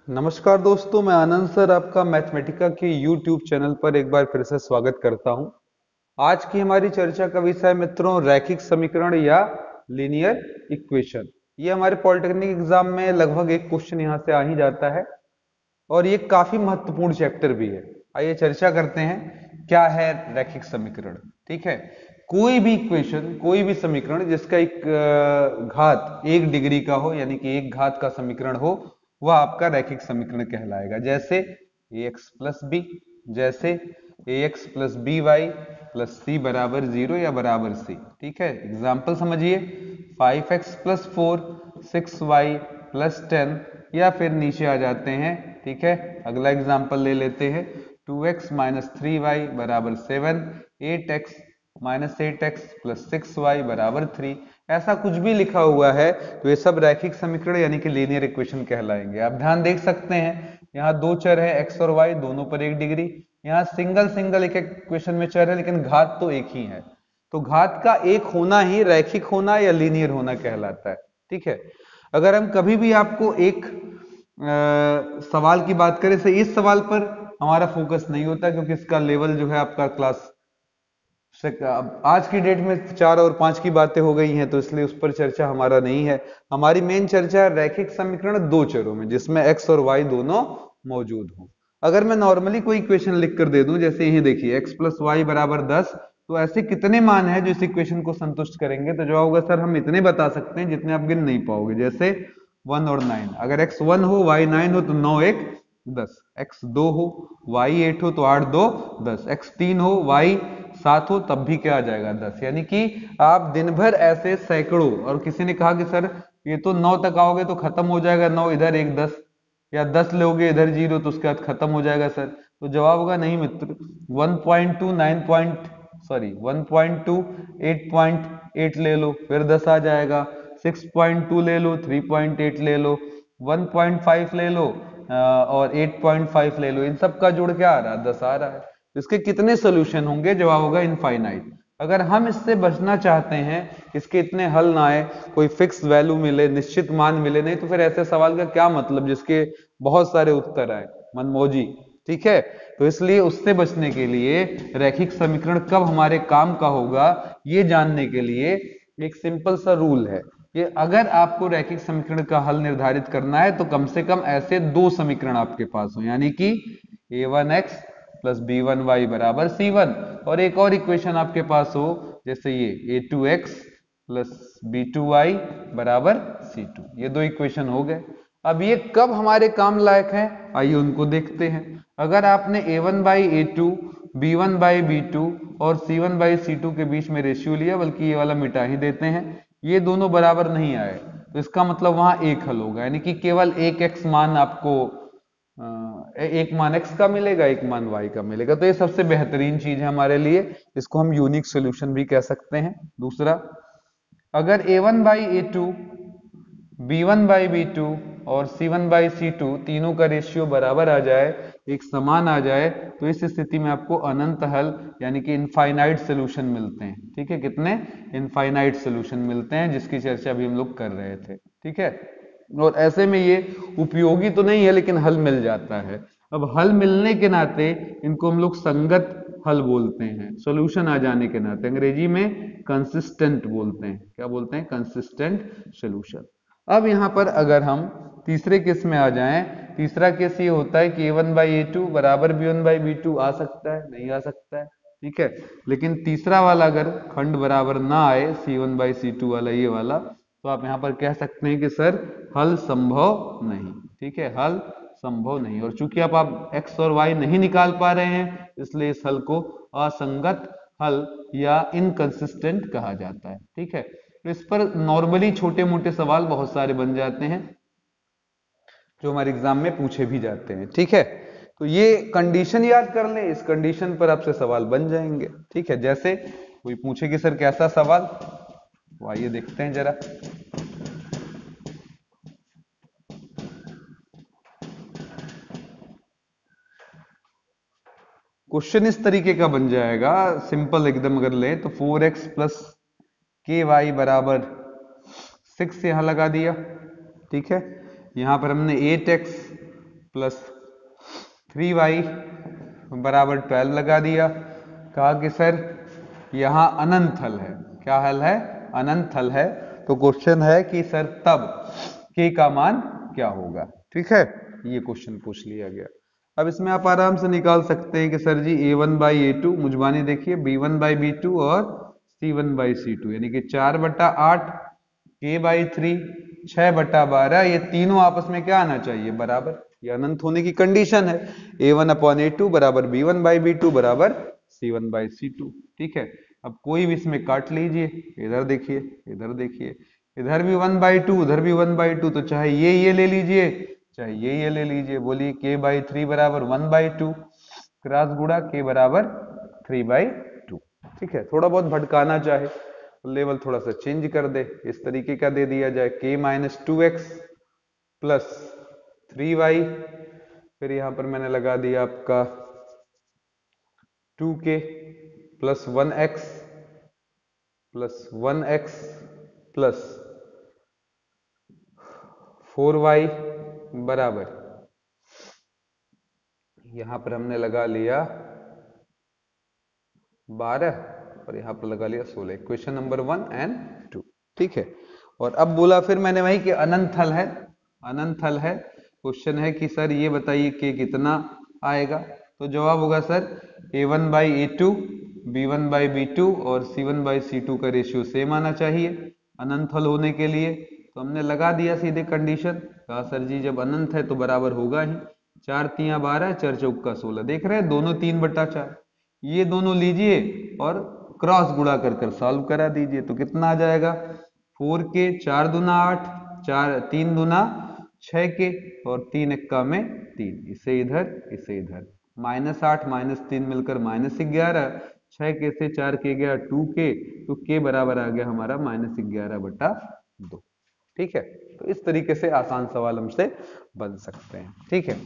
नमस्कार दोस्तों, मैं आनंद सर आपका मैथमेटिका के यूट्यूब चैनल पर एक बार फिर से स्वागत करता हूं। आज की हमारी चर्चा का विषय है मित्रों रैखिक समीकरण या लीनियर इक्वेशन। ये हमारे पॉलिटेक्निक एग्जाम में लगभग एक क्वेश्चन यहाँ से आ ही जाता है और ये काफी महत्वपूर्ण चैप्टर भी है। आइए चर्चा करते हैं क्या है रैखिक समीकरण। ठीक है, कोई भी इक्वेशन, कोई भी समीकरण जिसका एक घात 1 डिग्री का हो, यानी कि एक घात का समीकरण हो, वह आपका रैखिक समीकरण कहलाएगा। जैसे ax प्लस बी, जैसे ax plus B Y plus C बराबर 0 या बराबर सी। ठीक है, एग्जाम्पल समझिए, 5x प्लस 4, 6y प्लस 10, या फिर नीचे आ जाते हैं। ठीक है, अगला एग्जाम्पल ले लेते हैं, 2x माइनस 3y बराबर 7, 8x minus 8x plus 6y बराबर 3। ऐसा कुछ भी लिखा हुआ है तो ये सब रैखिक समीकरण यानी कि लीनियर इक्वेशन कहलाएंगे। आप ध्यान देख सकते हैं, यहाँ दो चर है x और y, दोनों पर 1 डिग्री। यहाँ सिंगल सिंगल एक इक्वेशन में चर है लेकिन घात तो एक ही है, तो घात का एक होना ही रैखिक होना या लीनियर होना कहलाता है। ठीक है, अगर हम कभी भी आपको एक सवाल की बात करें, से इस सवाल पर हमारा फोकस नहीं होता क्योंकि इसका लेवल जो है आपका क्लास आज की डेट में 4 और 5 की बातें हो गई हैं, तो इसलिए उस पर चर्चा हमारा नहीं है। हमारी मेन चर्चा है रैखिक समीकरण दो चरों में जिसमें x और y दोनों मौजूद हों। अगर मैं नॉर्मली कोई इक्वेशन लिख कर दे दूं, जैसे यही देखिए x प्लस वाई बराबर 10, तो ऐसे कितने मान हैं जो इस इक्वेशन को संतुष्ट करेंगे? तो जवाब होगा सर हम इतने बता सकते हैं जितने आप गिन नहीं पाओगे, जैसे 1 और 9। अगर x 1 हो y 9 हो तो 9 1 10, x 2 हो y 8 हो तो 8 2 10, x 3 हो y 7 हो तब भी क्या आ जाएगा 10। यानी कि आप दिन भर ऐसे सैकड़ों, और किसी ने कहा कि सर ये तो 9 तक आओगे तो खत्म हो जाएगा, 9 इधर एक 10, या 10 लोगे इधर 0 तो उसके बाद खत्म हो जाएगा सर। तो जवाब होगा नहीं मित्र, 1.2 1.2 8.8 ले लो, फिर 10 आ जाएगा। 6.2 ले लो, 3.8 ले लो, 1.5 ले लो और 8.5 ले लो, इन सब का जोड़ क्या आ रहा है? 10 आ रहा है। इसके कितने सोल्यूशन होंगे? जवाब होगा इनफाइनाइट। अगर हम इससे बचना चाहते हैं, इसके इतने हल ना आए, कोई फिक्स वैल्यू मिले, निश्चित मान मिले, नहीं तो फिर ऐसे सवाल का क्या मतलब जिसके बहुत सारे उत्तर आए, मनमौजी। ठीक है, तो इसलिए उससे बचने के लिए रैखिक समीकरण कब हमारे काम का होगा, ये जानने के लिए एक सिंपल सा रूल है कि अगर आपको रैखिक समीकरण का हल निर्धारित करना है तो कम से कम ऐसे दो समीकरण आपके पास हो, यानी कि a1x प्लस b1y बराबर c1, और एक और इक्वेशन आपके पास हो जैसे ये a2x प्लस b2y बराबर c2। ये दो इक्वेशन हो गए। अब ये कब हमारे काम लायक हैं, आइए उनको देखते हैं। अगर आपने a1 by a2, b1 by b2 और c1 बाई c2 के बीच में रेशियो लिया, बल्कि ये वाला मिटा ही देते हैं, ये दोनों बराबर नहीं आए, तो इसका मतलब वहां एक हल होगा, यानी कि केवल एक x मान आपको एक मान x का मिलेगा, एक मान y का मिलेगा। तो ये सबसे बेहतरीन चीज है हमारे लिए, इसको हम यूनिक सॉल्यूशन भी कह सकते हैं। दूसरा, अगर a1 by a2, b1 by b2 और c1 बाई c2 तीनों का रेशियो बराबर आ जाए, एक समान आ जाए, तो इस स्थिति में आपको अनंत हल यानी कि इनफाइनाइट सोल्यूशन मिलते हैं। ठीक है, कितने? इनफाइनाइट सोल्यूशन मिलते हैं, जिसकी चर्चा भी हम लोग कर रहे थे। ठीक है, और ऐसे में ये उपयोगी तो नहीं है लेकिन हल मिल जाता है। अब हल मिलने के नाते इनको हम लोग संगत हल बोलते हैं, सॉल्यूशन आ जाने के नाते अंग्रेजी में कंसिस्टेंट बोलते हैं। क्या बोलते हैं? Consistent solution. अब यहां पर अगर हम तीसरे केस में आ जाएं, तीसरा केस ये होता है कि a1 बाई ए टू बराबर b1 बाई b2 आ सकता है, नहीं आ सकता है। ठीक है, लेकिन तीसरा वाला अगर खंड बराबर ना आए, c1 बाई c2 वाला, ये वाला, तो आप यहां पर कह सकते हैं कि सर हल संभव नहीं। ठीक है, हल संभव नहीं, और चूंकि आप x और y नहीं निकाल पा रहे हैं, इसलिए इस हल को असंगत हल या इनकंसिस्टेंट कहा जाता है। ठीक है, तो इस पर नॉर्मली छोटे मोटे सवाल बहुत सारे बन जाते हैं जो हमारे एग्जाम में पूछे भी जाते हैं। ठीक है, तो ये कंडीशन याद कर लें, इस कंडीशन पर आपसे सवाल बन जाएंगे। ठीक है, जैसे कोई पूछे कि सर कैसा सवाल, तो आइए देखते हैं जरा। क्वेश्चन इस तरीके का बन जाएगा, सिंपल एकदम अगर लें तो 4x प्लस के वाई बराबर 6 यहां लगा दिया। ठीक है, यहां पर हमने 8x प्लस 3y बराबर 12 लगा दिया। कहा कि सर यहाँ अनंत हल है। क्या हल है? अनंत हल है। तो क्वेश्चन है कि सर तब k का मान क्या होगा। ठीक है, ये क्वेश्चन पूछ लिया गया। अब इसमें आप आराम से निकाल सकते हैं कि सर जी a1/a2 मुझबानी देखिए b1/b2 और c1/c2 यानी कि 4/8 k/3 6/12 ये तीनों आपस में क्या आना चाहिए? बराबर। ये अनंत होने की कंडीशन है। a1/a2 बराबर b1/b2 बराबर c1/c2। ठीक है, अब कोई भी इसमें काट लीजिए। इधर देखिए, इधर देखिए, इधर भी 1/2 उधर भी 1/2, तो चाहे ये ले लीजिए चाहे ये ले लीजिए। बोलिए k/3 बराबर 1/2 क्रॉस गुणा k बराबर 3/2। ठीक है, थोड़ा बहुत भटकाना चाहे तो लेवल थोड़ा सा चेंज कर दे, इस तरीके का दे दिया जाए k-2x प्लस 3y, फिर यहां पर मैंने लगा दिया आपका 2k plus 1x plus 4y बराबर, यहां पर हमने लगा लिया 12 और यहां पर लगा लिया 16। Question number 1 and 2। ठीक है, और अब बोला फिर मैंने वही कि अनंत हल है। अनंत हल है। क्वेश्चन है कि सर ये बताइए कि कितना आएगा। तो जवाब होगा सर a1/a2 b1/b2 और c1/c2 का रेशियो सेम आना चाहिए अनंत हल होने के लिए। तो हमने लगा दिया सीधे कंडीशन। कहा सर जी जब अनंत है तो बराबर होगा ही। 4 3 12 4 चौका 16। देख रहे हैं दोनों 3/4। ये दोनों लीजिए और क्रॉस गुणा कर कर सॉल्व करा दीजिए। तो कितना आ जाएगा? 4k 4 दूना 8 4 3 दूना 6k और 3 एक्का में 3, इसे इधर -8 -3 मिलकर -11, 6k से 4k गया 2k, तो k बराबर आ गया हमारा -11/2। ठीक है, तो इस तरीके से आसान सवाल हमसे बन सकते हैं। ठीक है,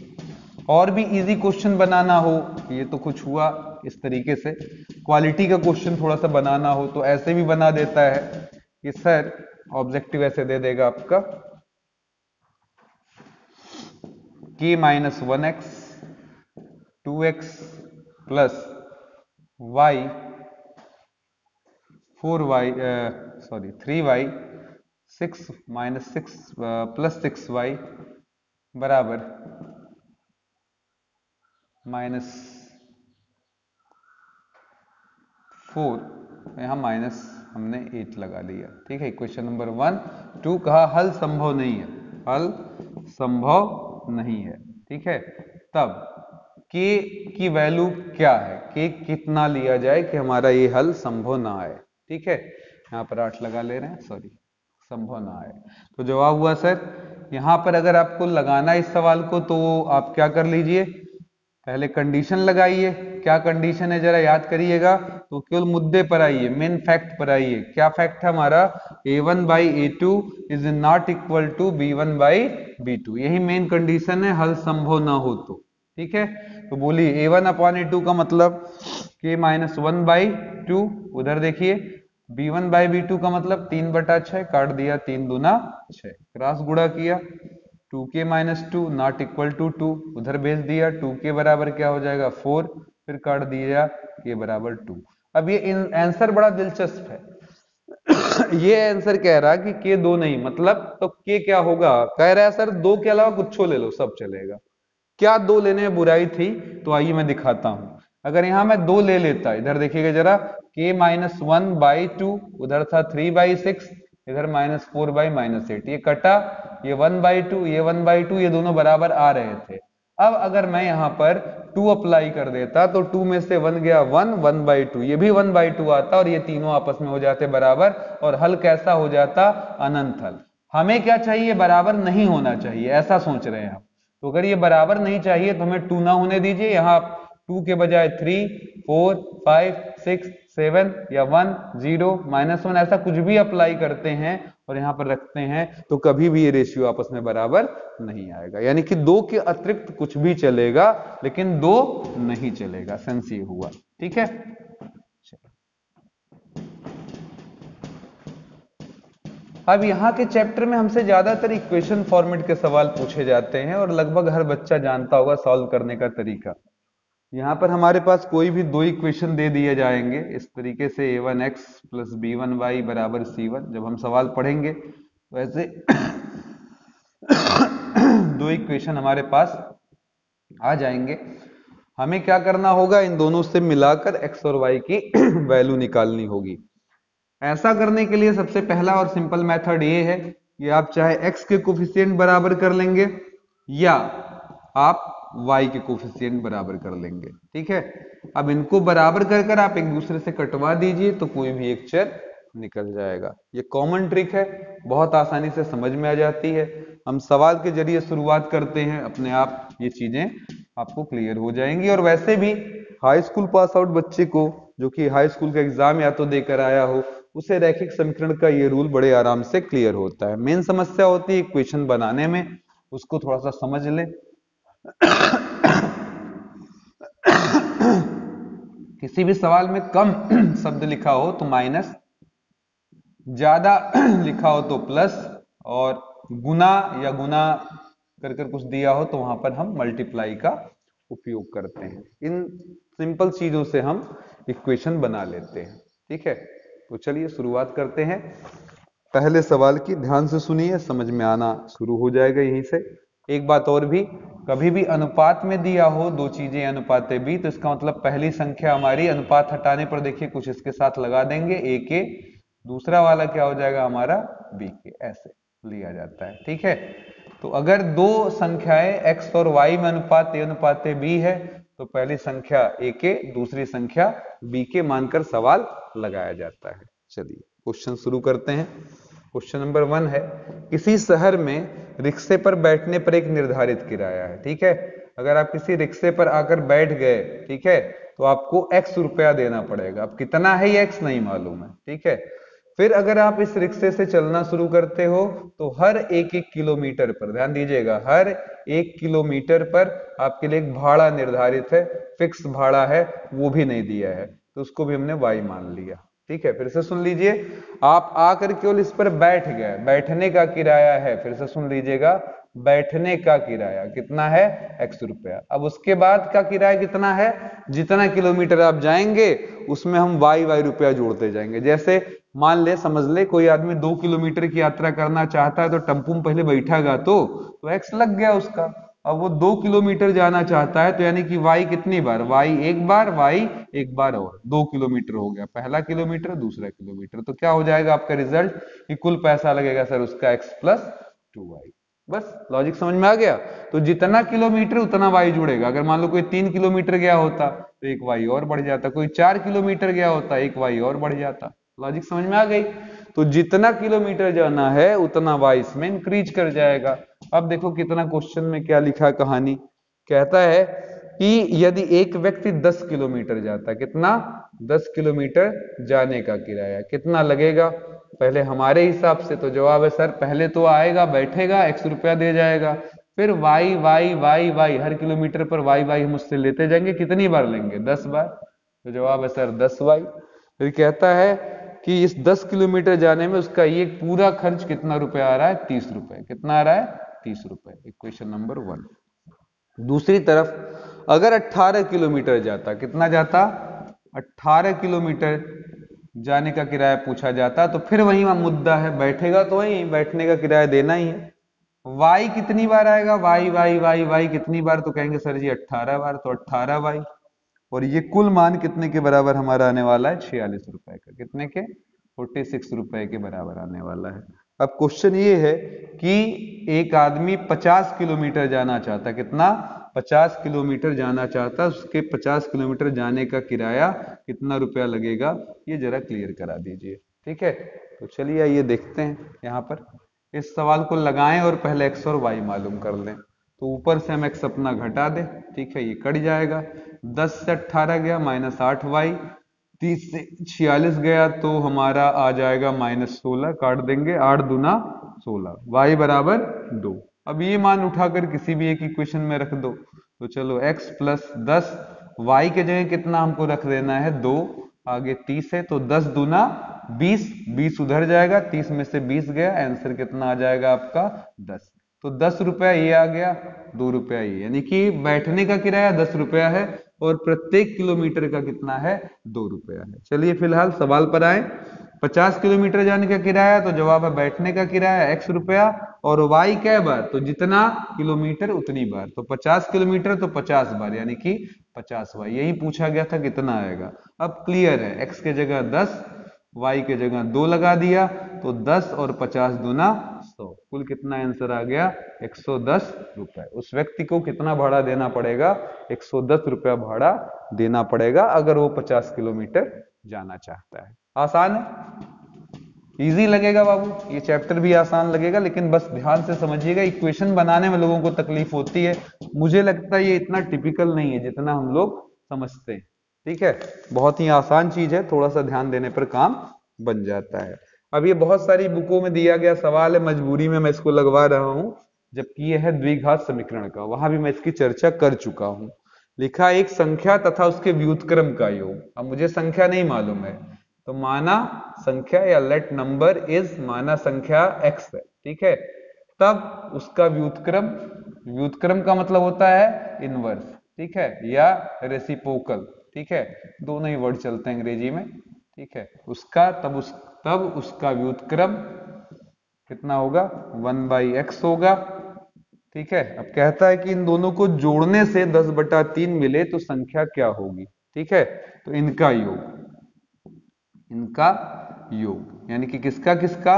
और भी इजी क्वेश्चन बनाना हो, ये तो कुछ हुआ इस तरीके से। क्वालिटी का क्वेश्चन थोड़ा सा बनाना हो तो ऐसे भी बना देता है कि सर ऑब्जेक्टिव ऐसे दे देगा आपका k-1x 2x plus y 4y 3y 6 plus 6y बराबर -4, यहाँ माइनस हमने 8 लगा लिया। ठीक है, क्वेश्चन नंबर 1 2 कहा हल संभव नहीं है, हल संभव नहीं है। ठीक है, तब k की वैल्यू क्या है, k कितना लिया जाए कि हमारा ये हल संभव ना आए। ठीक है, यहाँ पर 8 लगा ले रहे हैं, सॉरी, संभव ना आए। तो जवाब हुआ सर यहाँ पर अगर आपको लगाना इस सवाल को तो आप क्या कर लीजिए, पहले कंडीशन लगाइए। क्या कंडीशन है जरा याद करिएगा। तो केवल मुद्दे पर आइए, मेन फैक्ट पर आइए। क्या फैक्ट है हमारा? a1/a2 is not equal to b1/b2, यही मेन कंडीशन है, हल संभव ना हो तो। ठीक है, तो बोलिए a1/a2 का मतलब k-1/2, उधर देखिए b1/b2 का मतलब 3/6, काट दिया 3 दूना 6, क्रॉस गुणा किया 2k-2 नॉट इक्वल टू 2, उधर भेज दिया 2k बराबर क्या हो जाएगा 4, फिर काट दिया k बराबर 2। अब ये आंसर बड़ा दिलचस्प है। ये आंसर कह रहा कि k 2 नहीं, मतलब तो k क्या होगा? कह रहा है सर 2 के अलावा कुछ ले लो सब चलेगा। क्या 2 लेने में बुराई थी? तो आइए मैं दिखाता हूं। अगर यहां मैं 2 ले लेता, इधर देखिएगा जरा, k-1/2, उधर था 3/6, इधर -4/-8, ये कटा, ये 1/2 ये 1/2, ये दोनों बराबर आ रहे थे। अब अगर मैं यहां पर 2 अप्लाई कर देता तो 2 में से 1 गया 1, 1/2, ये भी 1/2 आता और ये तीनों आपस में हो जाते बराबर, और हल कैसा हो जाता? अनंत हल। हमें क्या चाहिए? बराबर नहीं होना चाहिए, ऐसा सोच रहे हैं आप। तो अगर ये बराबर नहीं चाहिए तो हमें 2 ना होने दीजिए, यहाँ 2 के बजाय 3 4 5 6 7 या 1 0 -1 ऐसा कुछ भी अप्लाई करते हैं और यहाँ पर रखते हैं, तो कभी भी ये रेशियो आपस में बराबर नहीं आएगा। यानी कि 2 के अतिरिक्त कुछ भी चलेगा लेकिन 2 नहीं चलेगा। सेंस ये हुआ। ठीक है, अब यहाँ के चैप्टर में हमसे ज्यादातर इक्वेशन फॉर्मेट के सवाल पूछे जाते हैं और लगभग हर बच्चा जानता होगा सॉल्व करने का तरीका। यहाँ पर हमारे पास कोई भी दो इक्वेशन दे दिए जाएंगे इस तरीके से a1x प्लस b1y बराबर c1। जब हम सवाल पढ़ेंगे तो ऐसे दो इक्वेशन हमारे पास आ जाएंगे। हमें क्या करना होगा, इन दोनों से मिलाकर x और y की वैल्यू निकालनी होगी। ऐसा करने के लिए सबसे पहला और सिंपल मेथड ये है कि आप चाहे x के कोफिशिएंट बराबर कर लेंगे या आप y के कोफिशिएंट बराबर कर लेंगे। ठीक है, अब इनको बराबर कर कर आप एक दूसरे से कटवा दीजिए तो कोई भी एक चर निकल जाएगा। ये कॉमन ट्रिक है, बहुत आसानी से समझ में आ जाती है। हम सवाल के जरिए शुरुआत करते हैं, अपने आप ये चीजें आपको क्लियर हो जाएंगी। और वैसे भी हाई स्कूल पास आउट बच्चे को जो कि हाई स्कूल का एग्जाम या तो देकर आया हो, उसे रैखिक समीकरण का ये रूल बड़े आराम से क्लियर होता है। मेन समस्या होती है इक्वेशन बनाने में, उसको थोड़ा सा समझ ले। किसी भी सवाल में कम शब्द लिखा हो तो माइनस, ज्यादा लिखा हो तो प्लस, और गुना या गुना कर कर कुछ दिया हो तो वहां पर हम मल्टीप्लाई का उपयोग करते हैं। इन सिंपल चीजों से हम इक्वेशन बना लेते हैं। ठीक है, तो चलिए शुरुआत करते हैं पहले सवाल की। ध्यान से सुनिए, समझ में आना शुरू हो जाएगा यहीं से। एक बात और भी, कभी भी अनुपात में दिया हो दो चीजें अनुपाते बी, तो इसका मतलब पहली संख्या हमारी अनुपात हटाने पर देखिए कुछ इसके साथ लगा देंगे ए के, दूसरा वाला क्या हो जाएगा हमारा बी के, ऐसे लिया जाता है। ठीक है, तो अगर दो संख्याएं x और y में अनुपात ए अनुपात बी है तो पहली संख्या ए के, दूसरी संख्या बी के मानकर सवाल लगाया जाता है। चलिए क्वेश्चन शुरू करते हैं। क्वेश्चन नंबर 1 है, किसी शहर में रिक्शे पर बैठने पर एक निर्धारित किराया है। ठीक है, अगर आप किसी रिक्शे पर आकर बैठ गए, ठीक है, तो आपको x रुपया देना पड़ेगा। अब कितना है ये x नहीं मालूम है। ठीक है, फिर अगर आप इस रिक्शे से चलना शुरू करते हो तो हर एक किलोमीटर पर, ध्यान दीजिएगा, हर 1 किलोमीटर पर आपके लिए एक भाड़ा निर्धारित है, फिक्स भाड़ा है, वो भी नहीं दिया है, तो उसको भी हमने y मान लिया। ठीक है, फिर से सुन लीजिए, आप आकर केवल इस पर बैठ गए, बैठने का किराया है, फिर से सुन लीजिएगा, बैठने का किराया कितना है x रुपया। अब उसके बाद का किराया कितना है, जितना किलोमीटर आप जाएंगे उसमें हम y रुपया जोड़ते जाएंगे। जैसे मान ले, समझ ले, कोई आदमी 2 किलोमीटर की यात्रा करना चाहता है तो टेम्पू में पहले बैठागा तो x लग गया उसका। अब वो 2 किलोमीटर जाना चाहता है तो यानी कि y कितनी बार, y एक बार, y एक बार, और 2 किलोमीटर हो गया, पहला किलोमीटर दूसरा किलोमीटर। तो क्या हो जाएगा आपका रिजल्ट कि कुल पैसा लगेगा सर उसका x प्लस 2y। बस लॉजिक समझ में आ गया। तो जितना किलोमीटर उतना y जुड़ेगा। अगर मान लो कोई 3 किलोमीटर गया होता तो एक y और बढ़ जाता, कोई 4 किलोमीटर गया होता एक y और बढ़ जाता। लॉजिक समझ में आ गई। तो जितना किलोमीटर जाना है उतना y इसमें इंक्रीज कर जाएगा। अब देखो कितना क्वेश्चन में क्या लिखा है कहानी, कहता है कि यदि एक व्यक्ति 10 किलोमीटर जाता है, कितना, 10 किलोमीटर जाने का किराया कितना लगेगा, पहले हमारे हिसाब से तो जवाब है सर, पहले तो आएगा बैठेगा x रुपया दे जाएगा, फिर y y y y, हर किलोमीटर पर y y हम उससे लेते जाएंगे, कितनी बार लेंगे, 10 बार, तो जवाब है सर 10y। फिर कहता है कि इस 10 किलोमीटर जाने में उसका ये पूरा खर्च कितना रुपया आ रहा है, 30 रुपए। कितना आ रहा है, 30 रुपए। Equation number 1। दूसरी तरफ अगर 18 किलोमीटर जाता, कितना जाता, 18 किलोमीटर जाने का किराया पूछा जाता, तो फिर वही मुद्दा है, बैठेगा तो वही बैठने का किराया देना ही है। y कितनी बार आएगा, y y y y कितनी बार, तो कहेंगे सर जी 18 बार, तो 18y। और ये कुल मान कितने के बराबर हमारा आने वाला है, 46 रुपए का। कितने के, 46 रुपए के बराबर आने वाला है। अब क्वेश्चन ये है कि एक आदमी 50 किलोमीटर जाना चाहता, कितना, 50 किलोमीटर जाना चाहता, उसके 50 किलोमीटर जाने का किराया कितना रुपया लगेगा, ये जरा क्लियर करा दीजिए। ठीक है, तो चलिए आइए देखते हैं। यहाँ पर इस सवाल को लगाएं और पहले x और y मालूम कर लें। तो ऊपर से हम x अपना घटा दें, ठीक है, ये कट जाएगा, 10 से 18 गया माइनस 8y, 30 से 46 गया तो हमारा आ जाएगा माइनस 16, काट देंगे, 8 दूना 16, y बराबर 2। अब ये मान उठाकर किसी भी एक इक्वेशन में रख दो, तो चलो x प्लस 10, y के जगह कितना हमको रख देना है 2, आगे 30 है तो 10 दूना 20, 20 उधर जाएगा, 30 में से 20 गया, आंसर कितना आ जाएगा आपका 10। तो 10 रुपया ये आ गया, 2 रुपया ये, यानी कि बैठने का किराया 10 रुपया है और प्रत्येक किलोमीटर का कितना है 2 रुपया है। चलिए फिलहाल सवाल पर आए। 50 किलोमीटर जाने का किराया, तो जवाब है बैठने का किराया x रुपया, और y कै बार, तो जितना किलोमीटर उतनी बार, तो 50 किलोमीटर तो 50 बार, यानी कि 50y। यही पूछा गया था कितना आएगा। अब क्लियर है, x के जगह 10, y के जगह 2 लगा दिया, तो 10 और 50 दूना 100, कुल कितना आंसर आ गया 110 रुपए। उस व्यक्ति को कितना भाड़ा देना पड़ेगा, 110 रुपया भाड़ा देना पड़ेगा अगर वो 50 किलोमीटर जाना चाहता है। आसान है, इजी लगेगा बाबू, ये चैप्टर भी आसान लगेगा, लेकिन बस ध्यान से समझिएगा, इक्वेशन बनाने में लोगों को तकलीफ होती है। मुझे लगता है ये इतना टिपिकल नहीं है जितना हम लोग समझते हैं। ठीक है, बहुत ही आसान चीज है, थोड़ा सा ध्यान देने पर काम बन जाता है। अब ये बहुत सारी बुकों में दिया गया सवाल है, मजबूरी में मैं इसको लगवा रहा हूं, जबकि यह है द्विघात समीकरण का, वहां भी मैं इसकी चर्चा कर चुका हूं। लिखा एक संख्या तथा उसके व्युत्क्रम का योग। अब मुझे संख्या नहीं मालूम है, तो माना संख्या या लेट नंबर इज, माना संख्या x है, ठीक है, तब उसका व्युत्क्रम, व्युत्क्रम का मतलब होता है इनवर्स, ठीक है, या रेसिप्रोकल, ठीक है, दोनों ही वर्ड चलते हैं अंग्रेजी में, ठीक है, उसका तब उसका व्युत्क्रम कितना होगा 1/x होगा। ठीक है, अब कहता है कि इन दोनों को जोड़ने से 10/3 मिले तो संख्या क्या होगी। ठीक है, तो इनका योग यानी कि किसका किसका,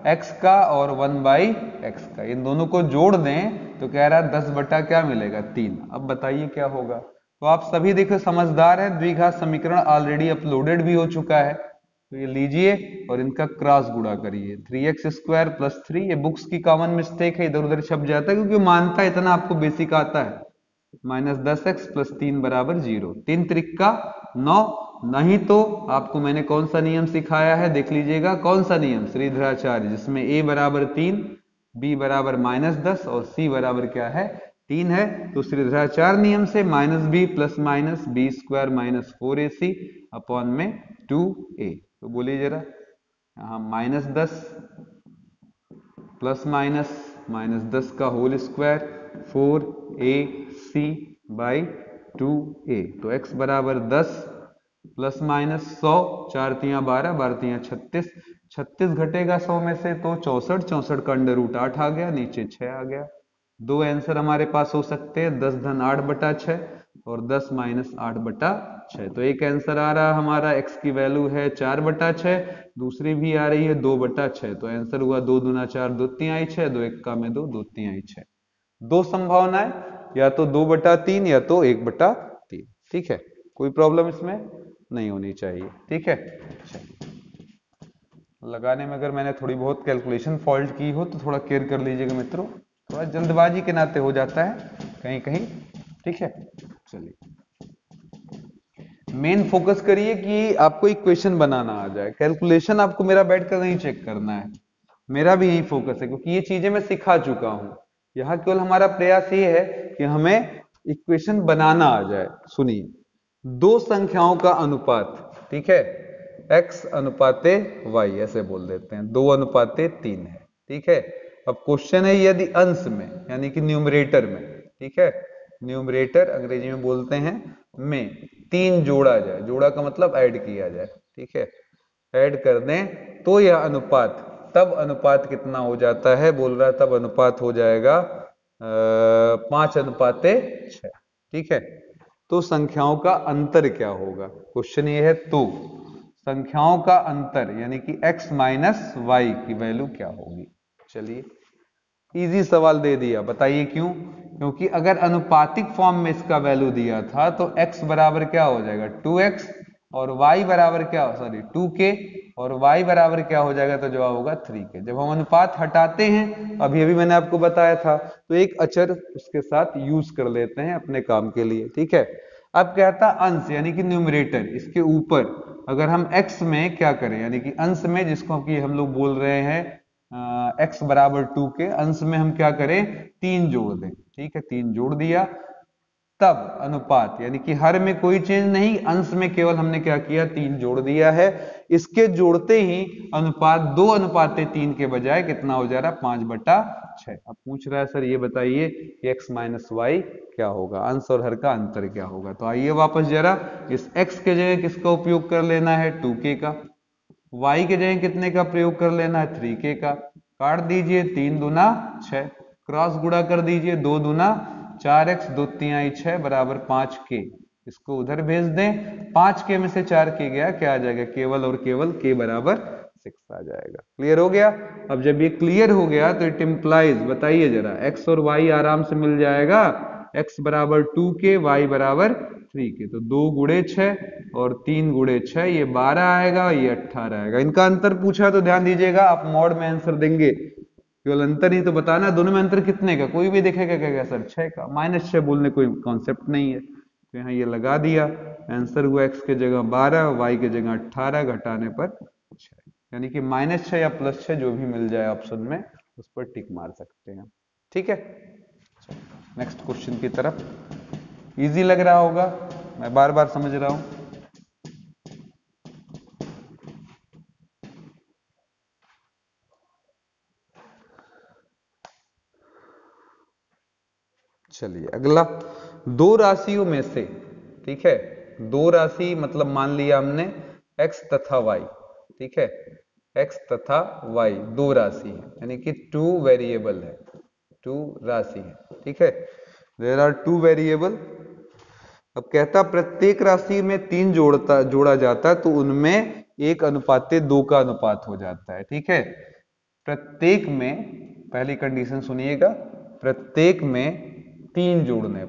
x का और 1/x का, इन दोनों को जोड़ दें तो कह रहा है 10 बटा क्या मिलेगा 3। अब बताइए क्या होगा। तो आप सभी देखो समझदार हैं, द्विघात समीकरण ऑलरेडी अपलोडेड भी हो चुका है, तो ये लीजिए और इनका क्रॉस गुणा करिए, 3x² + 3, ये बुक्स की कॉमन मिस्टेक है, इधर उधर छप जाता है क्योंकि मानता है इतना आपको बेसिक आता है, -10x + 3 = 0, 3 त्रिका 9, नहीं तो आपको मैंने कौन सा नियम सिखाया है देख लीजिएगा, कौन सा नियम, श्रीधराचार्य, जिसमें a = 3, b = -10 और c बराबर क्या है 3 है। तो श्रीधराचार्य नियम से -b + b² - 4ac अपॉन में 2a, तो बोलिए जरा, यहाँ -10 +- का होल स्क्वायर 4ac/2a, तो x बराबर 10 + -100, 4 × 12, 12 × 36, 36 घटेगा 100 में से तो 64, 64 का √8 आ गया, नीचे 6 आ गया। दो आंसर हमारे पास हो सकते हैं, 10 धन 8/6 और 10 - 8/6। तो एक आंसर आ रहा हमारा, x की वैल्यू है 4/6, दूसरी भी आ रही है 2/6, तो आंसर हुआ 2 दूना 4, 2 तिहाई 6, 2 1 में 2, 2 तिहाई 6। दो संभावनाएं, या तो 2/3 या तो 1/3। ठीक है, कोई प्रॉब्लम इसमें नहीं होनी चाहिए। ठीक है, लगाने में अगर मैंने थोड़ी बहुत कैलकुलेशन फॉल्ट की हो तो थोड़ा केयर कर लीजिएगा मित्रों, थोड़ा जल्दबाजी के नाते हो जाता है कहीं कहीं। ठीक है, चलिए मेन फोकस करिए कि आपको इक्वेशन बनाना आ जाए, कैलकुलेशन आपको मेरा बैठकर नहीं चेक करना है, मेरा भी यही फोकस है क्योंकि ये चीजें मैं सिखा चुका हूं। यहाँ केवल हमारा प्रयास ये है कि हमें इक्वेशन बनाना आ जाए। सुनिए, दो संख्याओं का अनुपात, ठीक है, x अनुपाते y ऐसे बोल देते हैं, 2/3 है। ठीक है, अब क्वेश्चन है यदि अंश में यानी कि न्यूमरेटर में, ठीक है, न्यूमरेटर अंग्रेजी में बोलते हैं, में 3 जोड़ा जाए, जोड़ा का मतलब ऐड किया जाए, ठीक है, ऐड कर दें तो यह अनुपात, तब अनुपात कितना हो जाता है, बोल रहा है तब अनुपात हो जाएगा 5/6। ठीक है, तो संख्याओं का अंतर क्या होगा, क्वेश्चन ये है, तो संख्याओं का अंतर यानी कि x - y की वैल्यू क्या होगी। चलिए, इजी सवाल दे दिया, बताइए क्यों, क्योंकि अगर अनुपातिक फॉर्म में इसका वैल्यू दिया था तो x बराबर क्या हो जाएगा 2x और y बराबर क्या, सॉरी 2k और y बराबर क्या हो जाएगा, तो जवाब होगा 3k। जब हम अनुपात हटाते हैं, अभी अभी मैंने आपको बताया था, तो एक अचर उसके साथ यूज कर लेते हैं अपने काम के लिए। ठीक है, अब कहता अंश यानी कि न्यूमरेटर, इसके ऊपर अगर हम x में क्या करें, यानी कि अंश में जिसको कि हम लोग बोल रहे हैं x = 2 के, अंश में हम क्या करें 3 जोड़ दें। ठीक है, 3 जोड़ दिया, तब अनुपात, यानी कि हर में कोई चेंज नहीं, अंश में केवल हमने क्या किया, 3 जोड़ दिया है। इसके जोड़ते ही अनुपात 2:3 के बजाय कितना हो जा रहा है, 5/6। अब पूछ रहा है सर ये बताइए x माइनस वाई क्या होगा, अंश और हर का अंतर क्या होगा। तो आइए वापस जरा इस x के जगह किसका उपयोग कर लेना है, 2k का, y के जगह कितने का प्रयोग कर लेना है, 3k का। काट दीजिए, 3 दूना 6, क्रॉस गुणा कर दीजिए, 2 दूना 4x, 2 तिहाई 6 बराबर 5k। इसको उधर भेज दें, 5k में से 4k गया, क्या आ जाएगा, केवल और केवल k बराबर 6 आ जाएगा। क्लियर हो गया। अब जब ये क्लियर हो गया तो इट इम्प्लाइज, बताइए जरा, x और y आराम से मिल जाएगा, x बराबर 2k, y बराबर 3k। तो 2 गुणे 6 और 3 गुणे 6, ये 12 आएगा, ये 18 आएगा। इनका अंतर पूछा तो ध्यान दीजिएगा, आप मॉड में आंसर देंगे, केवल अंतर ही तो बताना, दोनों में अंतर कितने का, कोई भी देखेगा कहेगा सर 6 का, -6 बोलने कोई कॉन्सेप्ट नहीं है। तो यहाँ ये लगा दिया, आंसर हुआ x के जगह 12, y के जगह 18, घटाने पर 6, यानी कि -6 या +6 जो भी मिल जाए ऑप्शन में उस पर टिक मार सकते हैं। ठीक है, नेक्स्ट क्वेश्चन की तरफ। इजी लग रहा होगा, मैं बार बार समझ रहा हूं। चलिए अगला, दो राशियों में से, ठीक है, दो राशि मतलब मान लिया हमने x तथा y, ठीक है, x तथा y दो राशि है, यानी कि 2 वेरिएबल है, 2 राशि है, ठीक है, देयर आर 2 वेरिएबल। अब कहता प्रत्येक राशि में 3 जोड़ा जाता है तो उनमें 1:2 का अनुपात हो जाता है, ठीक है। प्रत्येक में, पहली कंडीशन सुनिएगा, प्रत्येक में 3 जोड़ने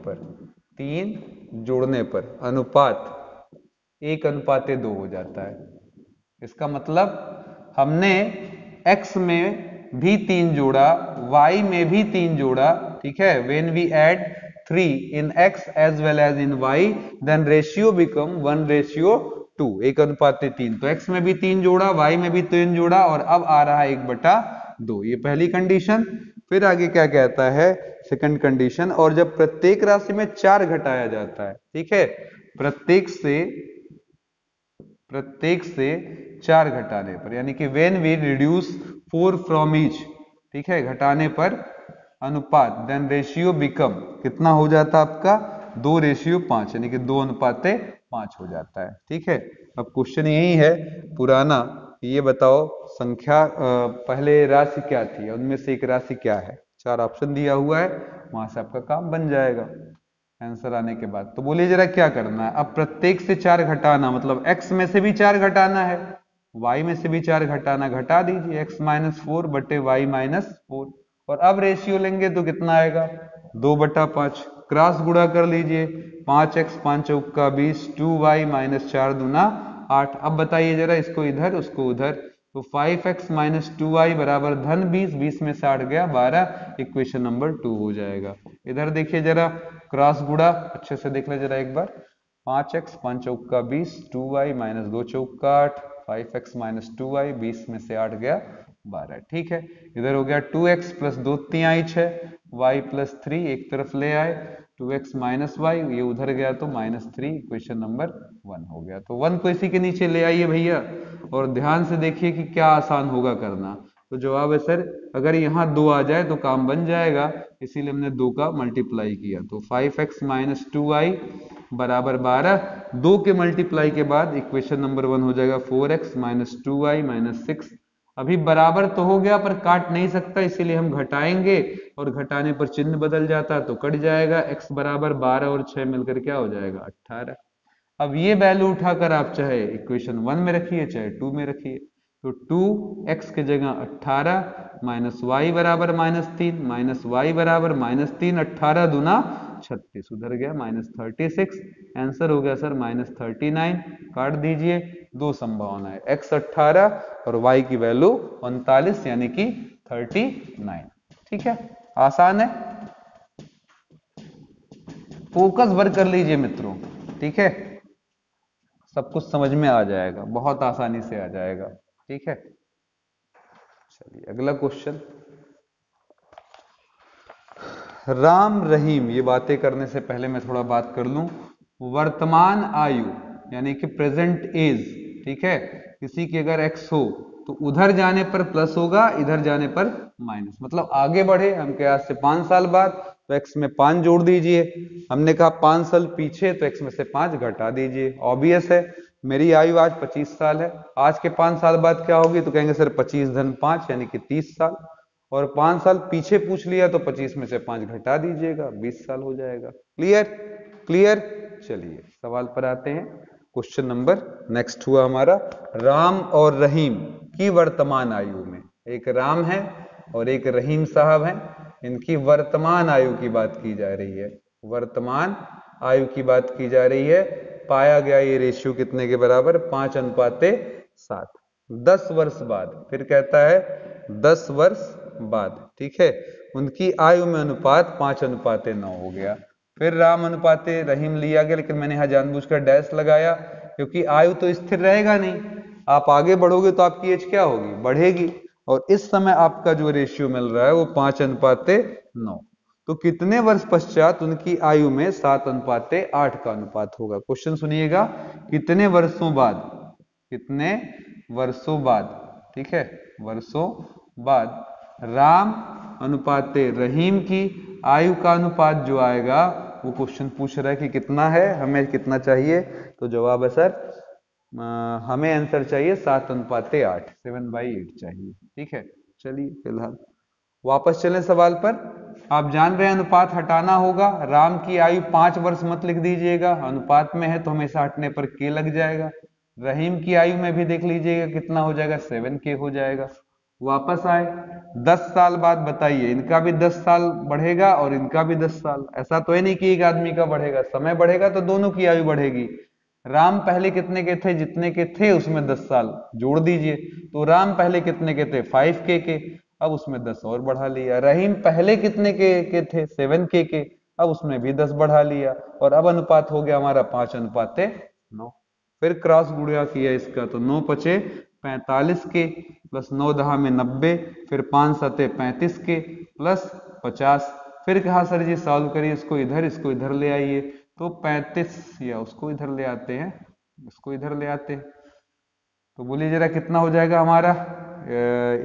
पर अनुपात 1:2 हो जाता है। इसका मतलब हमने x में भी 3 जोड़ा, y में भी 3 जोड़ा, ठीक है, when we add 3 in x as well as in y then ratio become 1:2, 1:3। तो x में भी 3 जोड़ा, y में भी 3 जोड़ा, और अब आ रहा है 1/2, ये पहली कंडीशन। फिर आगे क्या कहता है, सेकंड कंडीशन, और जब प्रत्येक राशि में 4 घटाया जाता है, ठीक है, प्रत्येक से 4 घटाने पर, यानी कि when we reduce 4 from each, ठीक है, घटाने पर अनुपात, देन रेशियो बिकम, कितना हो जाता है आपका, 2:5, यानी कि 2:5 हो जाता है, ठीक है। अब क्वेश्चन यही है पुराना, ये बताओ संख्या, पहले राशि क्या थी, उनमें से एक राशि क्या है, 4 ऑप्शन दिया हुआ है, वहां से आपका काम बन जाएगा आंसर आने के बाद। तो बोलिए जरा क्या करना है, अब प्रत्येक से 4 घटाना, मतलब x में से भी 4 घटाना है, y में से भी 4 घटाना, घटा दीजिए, x -4 बटे y -4, और अब रेशियो लेंगे तो कितना आएगा, 2/5, क्रॉस गुणा कर लीजिए, 5x 5 चौका 20, 2y -4 दूना 8। अब बताइए जरा, इसको इधर उसको उधर, तो 5x - 2y बराबर धन 20, 20 में से 8 गया 12, इक्वेशन नंबर 2 हो जाएगा। इधर देखिए जरा, क्रॉस गुणा अच्छे से देख ले जरा एक बार, 5x 5 चौका 20, 2y -2 चौका 8, 5x - 2y, 20 में से 8 गया 12, ठीक है। इधर हो गया 2x + 2 तिहाई 6, y + 3 एक तरफ ले आए, 2x - y, ये उधर गया तो -3, इक्वेशन नंबर 1 हो गया। तो 1 को इसी के नीचे ले आइए भैया, और ध्यान से देखिए कि क्या आसान होगा करना। तो जवाब है सर, अगर यहाँ 2 आ जाए तो काम बन जाएगा, इसीलिए हमने 2 का मल्टीप्लाई किया। तो 5x - 2y बराबर 12, 2 के मल्टीप्लाई के बाद इक्वेशन नंबर 1 हो जाएगा 4x - 2y - 6। अभी बराबर तो हो गया पर काट नहीं सकता, इसीलिए हम घटाएंगे, और घटाने पर चिन्ह बदल जाता तो कट जाएगा, x बराबर 12 और 6 मिलकर क्या हो जाएगा, 18। अब ये वैल्यू उठाकर आप चाहे इक्वेशन 1 में रखिए चाहे 2 में रखिए, तो 2x के जगह 18 -y बराबर -3, -y बराबर -3, 18 दूना 36, उधर गया -36, आंसर हो गया सर -39। काट दीजिए, दो संभावनाएं, x 18 और y की वैल्यू 39, यानी कि 39, ठीक है, आसान है। फोकस भर कर लीजिए मित्रों, ठीक है, सब कुछ समझ में आ जाएगा, बहुत आसानी से आ जाएगा, ठीक है। चलिए अगला क्वेश्चन, राम रहीम ये बातें करने से पहले मैं थोड़ा बात कर लूं। वर्तमान आयु यानी कि प्रेजेंट एज, ठीक है, किसी की अगर एक्स हो तो उधर जाने पर प्लस होगा, इधर जाने पर माइनस, मतलब आगे बढ़े हम के आज से 5 साल बाद तो एक्स में 5 जोड़ दीजिए, हमने कहा 5 साल पीछे तो एक्स में से 5 घटा दीजिए। ऑब्वियस है, मेरी आयु आज 25 साल है, आज के 5 साल बाद क्या होगी तो कहेंगे सर 25 धन 5 यानी कि 30 साल, और 5 साल पीछे पूछ लिया तो 25 में से 5 घटा दीजिएगा, 20 साल हो जाएगा। क्लियर? क्लियर? चलिए सवाल पर आते हैं। क्वेश्चन नंबर नेक्स्ट हुआ हमारा, राम और रहीम की वर्तमान आयु में, एक राम है और एक रहीम साहब हैं, इनकी वर्तमान आयु की बात की जा रही है, वर्तमान आयु की बात की जा रही है। पाया गया ये रेशियो कितने के बराबर, 5:7। 10 वर्ष बाद, फिर कहता है 10 वर्ष बाद, ठीक है, उनकी आयु में अनुपात 5:9 हो गया। फिर राम अनुपाते रहीम लिया गया, लेकिन मैंने यहां जानबूझकर डैश लगाया क्योंकि आयु तो स्थिर रहेगा नहीं, आप आगे बढ़ोगे तो आपकी एज क्या होगी, बढ़ेगी, और इस समय आपका जो रेशियो मिल रहा है वो 5:9। तो कितने वर्ष पश्चात उनकी आयु में 7:8 का अनुपात होगा। क्वेश्चन सुनिएगा, कितने वर्षों बाद, कितने वर्षों बाद, ठीक है, वर्षों बाद राम अनुपाते रहीम की आयु का अनुपात जो आएगा, वो क्वेश्चन पूछ रहा है कि कितना है, हमें कितना चाहिए, तो जवाब है सर हमें आंसर चाहिए 7:8, 7/8 चाहिए, ठीक है। चलिए फिलहाल वापस चलें सवाल पर। आप जान रहे हैं अनुपात हटाना होगा, राम की आयु 5 वर्ष मत लिख दीजिएगा, अनुपात में है तो हमेशा हटने पर के लग जाएगा। रहीम की आयु में भी देख लीजिएगा कितना हो जाएगा, 7k हो जाएगा। वापस आए 10 साल बाद, बताइए इनका भी 10 साल बढ़ेगा और इनका भी 10 साल, ऐसा तो है नहीं कि एक आदमी का बढ़ेगा, समय बढ़ेगा तो दोनों की आयु बढ़ेगी। राम पहले कितने के थे, जितने के थे उसमें 10 साल जोड़ दीजिए, तो राम पहले कितने के थे, 5k के, अब उसमें 10 और बढ़ा लिया। रहीम पहले कितने के थे, 7k के, अब उसमें भी 10 बढ़ा लिया, और अब अनुपात हो गया हमारा 5:9। फिर क्रॉस गुणा किया इसका तो 9×5 = 45 के, प्लस 9×10 में 90, फिर 5×7 = 35 के, प्लस 50। फिर कहा सर जी सॉल्व करिए, इसको इधर ले आइए, तो 35, या उसको इधर ले आते हैं, इसको इधर ले आते हैं, तो बोलिए जरा कितना हो जाएगा हमारा,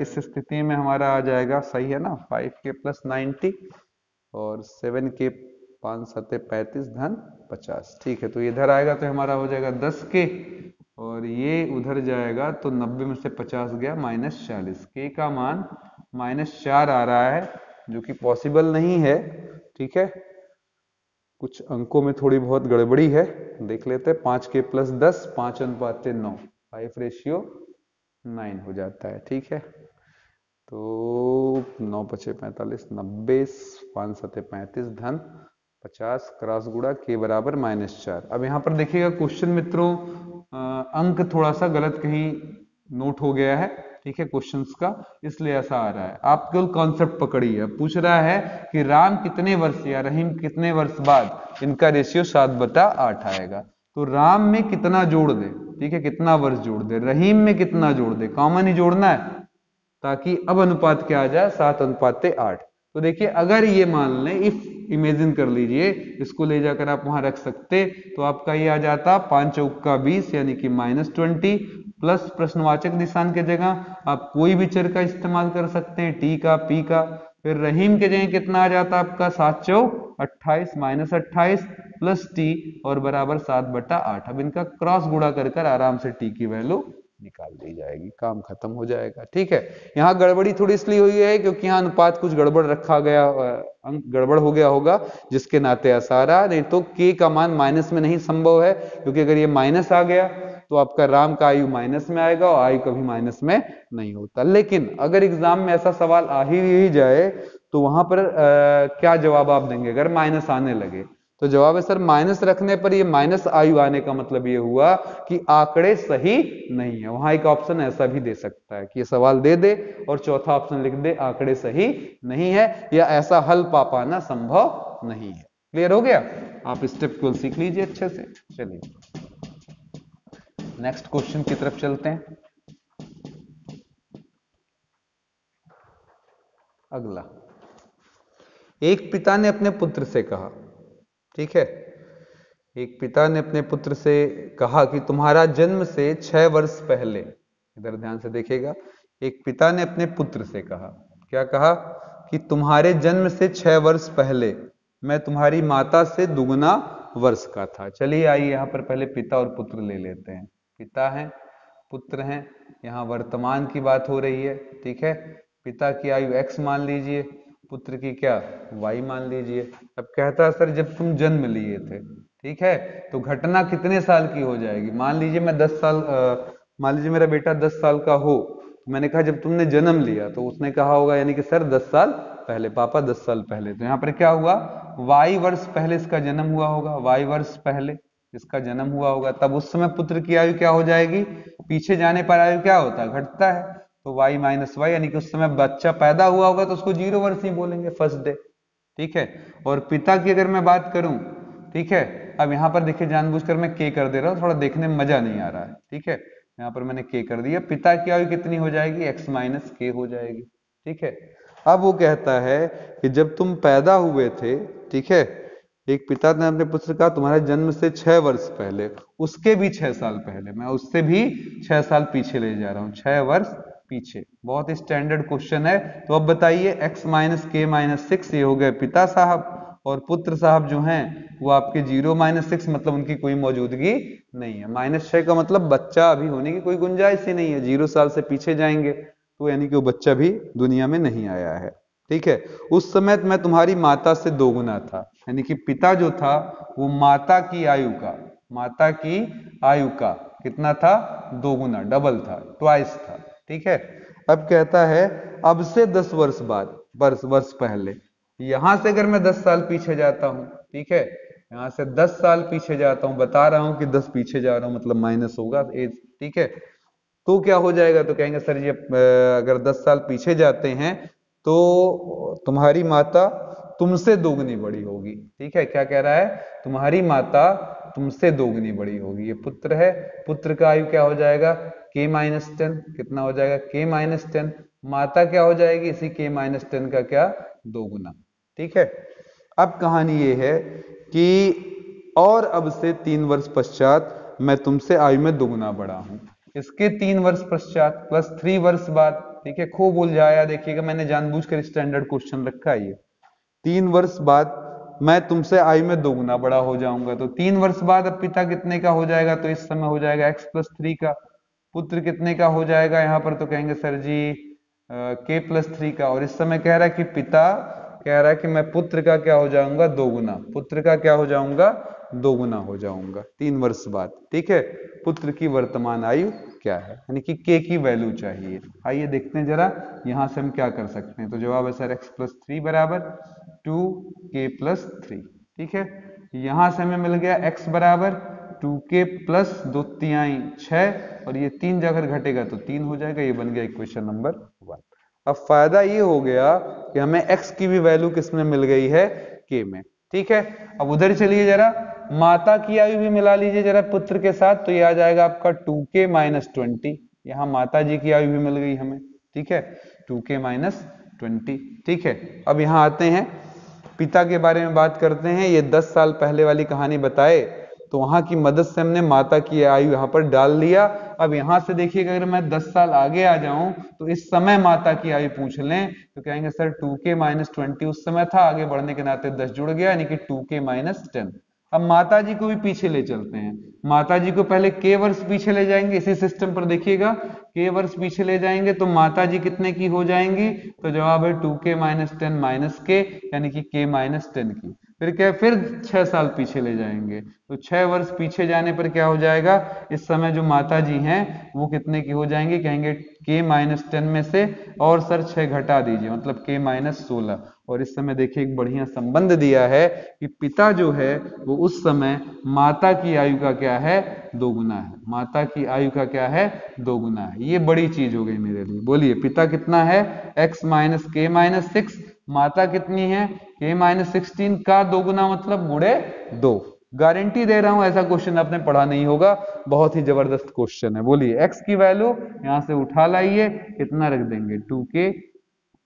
इस स्थिति में हमारा आ जाएगा, सही है ना, 5k + 90 और 7k, 5×7 = 35 धन 50, ठीक है, तो इधर आएगा तो हमारा हो जाएगा 10k, और ये उधर जाएगा तो 90 में से 50 गया -40, k का मान -4 आ रहा है, जो कि पॉसिबल नहीं है, ठीक है, कुछ अंकों में थोड़ी बहुत गड़बड़ी है, देख लेते हैं। 5k + 10, 5:9, 5:9 हो जाता है, ठीक है, तो 9×5 = 45, 90, 5×7 = 35 धन 50, क्रॉस गुणा के बराबर -4। अब यहाँ पर देखिएगा क्वेश्चन मित्रों, अंक थोड़ा सा गलत कहीं नोट हो गया है, ठीक है, क्वेश्चंस का, इसलिए ऐसा आ रहा है। आप केवल कॉन्सेप्ट पकड़िए। पूछ रहा है कि राम कितने वर्ष या रहीम कितने वर्ष बाद इनका रेशियो 7/8 आएगा, तो राम में कितना जोड़ दे, ठीक है, कितना वर्ष जोड़ दे, रहीम में कितना जोड़ दे, कॉमन ही जोड़ना है, ताकि अब अनुपात क्या आ जाए, 7:8। तो देखिए अगर ये मान लें, इफ इमेजिन कर लीजिए, इसको ले जाकर आप वहां रख सकते, तो आपका ये आ जाता 5 चौका 20 यानी कि -20, प्लस प्रश्नवाचक निशान के जगह आप कोई भी चर का इस्तेमाल कर सकते हैं, टी का, पी का। फिर रहीम के जगह कितना आ जाता आपका, 7 चौक 28, -28 प्लस टी और बराबर 7/8। अब इनका क्रॉस गुणा कर कर आराम से टी की वैल्यू निकाल दी जाएगी, काम खत्म हो जाएगा, ठीक है। यहाँ गड़बड़ी थोड़ी इसलिए हुई है क्योंकि यहाँ अनुपात कुछ गड़बड़ रखा गया, अंक गड़बड़ हो गया होगा, जिसके नाते ऐसा आ रहा, नहीं तो k का मान माइनस में नहीं संभव है, क्योंकि अगर ये माइनस आ गया तो आपका राम का आयु माइनस में आएगा, और आयु कभी माइनस में नहीं होता। लेकिन अगर एग्जाम में ऐसा सवाल आ ही जाए तो वहां पर क्या जवाब आप देंगे अगर माइनस आने लगे, तो जवाब है सर माइनस रखने पर, ये माइनस आयु आने का मतलब ये हुआ कि आंकड़े सही नहीं है। वहां एक ऑप्शन ऐसा भी दे सकता है कि ये सवाल दे दे और चौथा ऑप्शन लिख दे आंकड़े सही नहीं है, या ऐसा हल पा पाना संभव नहीं है। क्लियर हो गया? आप स्टेप को सीख लीजिए अच्छे से। चलिए नेक्स्ट क्वेश्चन की तरफ चलते हैं। अगला एक पिता ने अपने पुत्र से कहा, ठीक है, एक पिता ने अपने पुत्र से कहा कि तुम्हारा जन्म से 6 वर्ष पहले, इधर ध्यान से देखिएगा, एक पिता ने अपने पुत्र से कहा, क्या कहा कि तुम्हारे जन्म से 6 वर्ष पहले मैं तुम्हारी माता से दुगना वर्ष का था। चलिए आइए यहाँ पर पहले पिता और पुत्र ले लेते हैं। पिता हैं, पुत्र हैं, यहाँ वर्तमान की बात हो रही है, ठीक है। पिता की आयु x मान लीजिए, पुत्र की क्या y मान लीजिए। अब कहता है सर जब तुम जन्म लिए थे, ठीक है, तो घटना कितने साल की हो जाएगी। मान लीजिए मैं 10 साल, मान लीजिए मेरा बेटा 10 साल का हो, तो मैंने कहा जब तुमने जन्म लिया, तो उसने कहा होगा यानी कि सर 10 साल पहले, पापा 10 साल पहले। तो यहाँ पर क्या हुआ, y वर्ष पहले इसका जन्म हुआ होगा, y वर्ष पहले इसका जन्म हुआ होगा, तब उस समय पुत्र की आयु क्या हो जाएगी, पीछे जाने पर आयु क्या होता है, घटता है, तो y माइनस वाई, यानी कि उस समय बच्चा पैदा हुआ होगा तो उसको 0 वर्ष ही बोलेंगे, फर्स्ट डे, ठीक है। और पिता की अगर मैं बात करूं, ठीक है, अब यहाँ पर देखिए जानबूझकर मैं k कर दे रहा हूँ, थोड़ा देखने में मजा नहीं आ रहा है, ठीक है, यहाँ पर मैंने k कर दिया। पिता की आयु कितनी हो जाएगी, x माइनस k हो जाएगी, ठीक है। अब वो कहता है कि जब तुम पैदा हुए थे, ठीक है, एक पिता ने अपने पुत्र का तुम्हारे जन्म से 6 वर्ष पहले, उसके भी 6 साल पहले, मैं उससे भी 6 साल पीछे ले जा रहा हूँ, 6 वर्ष पीछे। बहुत ही स्टैंडर्ड क्वेश्चन है। तो अब बताइए x माइनस के माइनस 6 ये हो गए पिता साहब, और पुत्र साहब जो हैं वो आपके 0 माइनस 6, मतलब उनकी कोई मौजूदगी नहीं है। -6 का मतलब बच्चा अभी होने की कोई गुंजाइश ही नहीं है, 0 साल से पीछे जाएंगे तो यानी कि वो बच्चा भी दुनिया में नहीं आया है, ठीक है। उस समय मैं तुम्हारी माता से दोगुना था, यानी कि पिता जो था वो माता की आयु का, माता की आयु का कितना था, दोगुना, डबल था, ट्वाइस था, ठीक है। अब कहता है अब से 10 वर्ष बाद, वर्ष पहले, यहां से अगर मैं 10 साल पीछे जाता हूं, ठीक है, यहां से 10 साल पीछे जाता हूं, बता रहा हूं कि 10 पीछे जा रहा हूं, मतलब माइनस होगा एज, ठीक है, तो क्या हो जाएगा, तो कहेंगे सर ये अगर 10 साल पीछे जाते हैं तो तुम्हारी माता तुमसे दोगुनी बड़ी होगी, ठीक है। क्या कह रहा है, तुम्हारी माता तुमसे दोगुनी बड़ी होगी। ये पुत्र है, पुत्र का आयु क्या हो जाएगा, k माइनस 10, कितना हो जाएगा, k माइनस 10, माता क्या हो जाएगी, इसी k माइनस 10 का क्या, दोगुना, ठीक है। अब कहानी ये है कि और अब से 3 वर्ष पश्चात मैं तुमसे आयु में दोगुना बड़ा हूं। इसके 3 वर्ष पश्चात प्लस 3 वर्ष बाद, ठीक है, खूब उलझाया, देखिएगा मैंने जानबूझकर स्टैंडर्ड क्वेश्चन रखा है ये। 3 वर्ष बाद मैं तुमसे आयु में दोगुना बड़ा हो जाऊंगा, तो 3 वर्ष बाद अब पिता कितने का हो जाएगा, तो इस समय हो जाएगा x प्लस 3 का। पुत्र कितने का हो जाएगा, यहाँ पर तो कहेंगे सर जी k प्लस 3 का। और इस समय कह रहा है कि पिता कह रहा है कि मैं पुत्र का क्या हो जाऊंगा, दोगुना, पुत्र का क्या हो जाऊंगा, दोगुना हो जाऊंगा 3 वर्ष बाद, ठीक है। पुत्र की वर्तमान आयु क्या है, यानी कि k की वैल्यू चाहिए। आइए देखते हैं जरा यहां से हम क्या कर सकते हैं। तो जवाब है सर x प्लस 3 बराबर 2k प्लस 3, ठीक है। यहां से हमें मिल गया x बराबर 2k प्लस 2 तिहाई 6, और ये 3 जाकर घटेगा तो 3 हो जाएगा। ये बन गया इक्वेशन नंबर 1। अब फायदा ये हो गया कि हमें x की भी वैल्यू किस में मिल गई है, k में, ठीक है। अब उधर चलिए जरा माता की आयु भी मिला लीजिए जरा पुत्र के साथ, तो ये आ जाएगा आपका 2k माइनस 20। यहाँ माता जी की आयु भी मिल गई हमें, ठीक है, 2k माइनस 20, ठीक है। अब यहाँ आते हैं पिता के बारे में बात करते हैं। ये 10 साल पहले वाली कहानी बताए, तो वहां की मदद से हमने माता की आयु यहाँ पर डाल लिया। अब यहां से देखिएगा अगर मैं 10 साल आगे आ जाऊं तो इस समय माता की आयु पूछ लें तो कहेंगे सर 2k माइनस 20 उस समय था, आगे बढ़ने के नाते 10 जुड़ गया, यानी कि 2k माइनस 10। अब माता जी को भी पीछे ले चलते हैं। माता जी को पहले k वर्ष पीछे ले जाएंगे, इसी सिस्टम पर देखिएगा k वर्ष पीछे ले जाएंगे तो माता जी कितने की हो जाएंगी, तो जवाब है 2k माइनस 10 माइनस k, यानी कि k माइनस 10 की। फिर क्या, फिर 6 साल पीछे ले जाएंगे, तो 6 वर्ष पीछे जाने पर क्या हो जाएगा, इस समय जो माता जी हैं वो कितने की हो जाएंगे, कहेंगे k माइनस 10 में से और सर 6 घटा दीजिए, मतलब k माइनस 16। और इस समय देखिए एक बढ़िया संबंध दिया है कि पिता जो है वो उस समय माता की आयु का क्या है, दोगुना है। माता की आयु का क्या है, दोगुना है। ये बड़ी चीज हो गई मेरे लिए। बोलिए पिता कितना है, x माइनस k माइनस 6, माता कितनी है, k माइनस 16 का दोगुना, मतलब गुणे 2। गारंटी दे रहा हूं ऐसा क्वेश्चन आपने पढ़ा नहीं होगा, बहुत ही जबरदस्त क्वेश्चन है। बोलिए x की वैल्यू यहां से उठा लाइए, कितना रख देंगे, 2k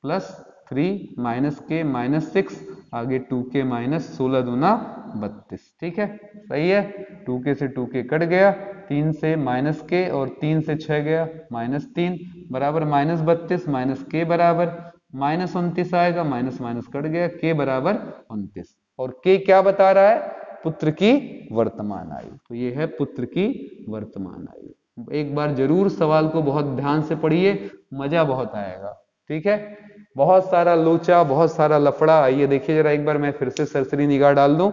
plus 3 minus k minus 6, आगे 2k माइनस 16 दूना 32, ठीक है सही है। 2k से 2k कट गया, 3 से माइनस k और 3 से 6 गया -3 बराबर -32 माइनस k बराबर -29 आएगा, माइनस माइनस कट गया, k बराबर 29। और k क्या बता रहा है? पुत्र की वर्तमान आयु। तो ये है पुत्र की वर्तमान आयु। एक बार जरूर सवाल को बहुत ध्यान से पढ़िए, मजा बहुत आएगा, ठीक है। बहुत सारा लोचा, बहुत सारा लफड़ा। आइए देखिए जरा एक बार, मैं फिर से सरसरी निगाह डाल दूं।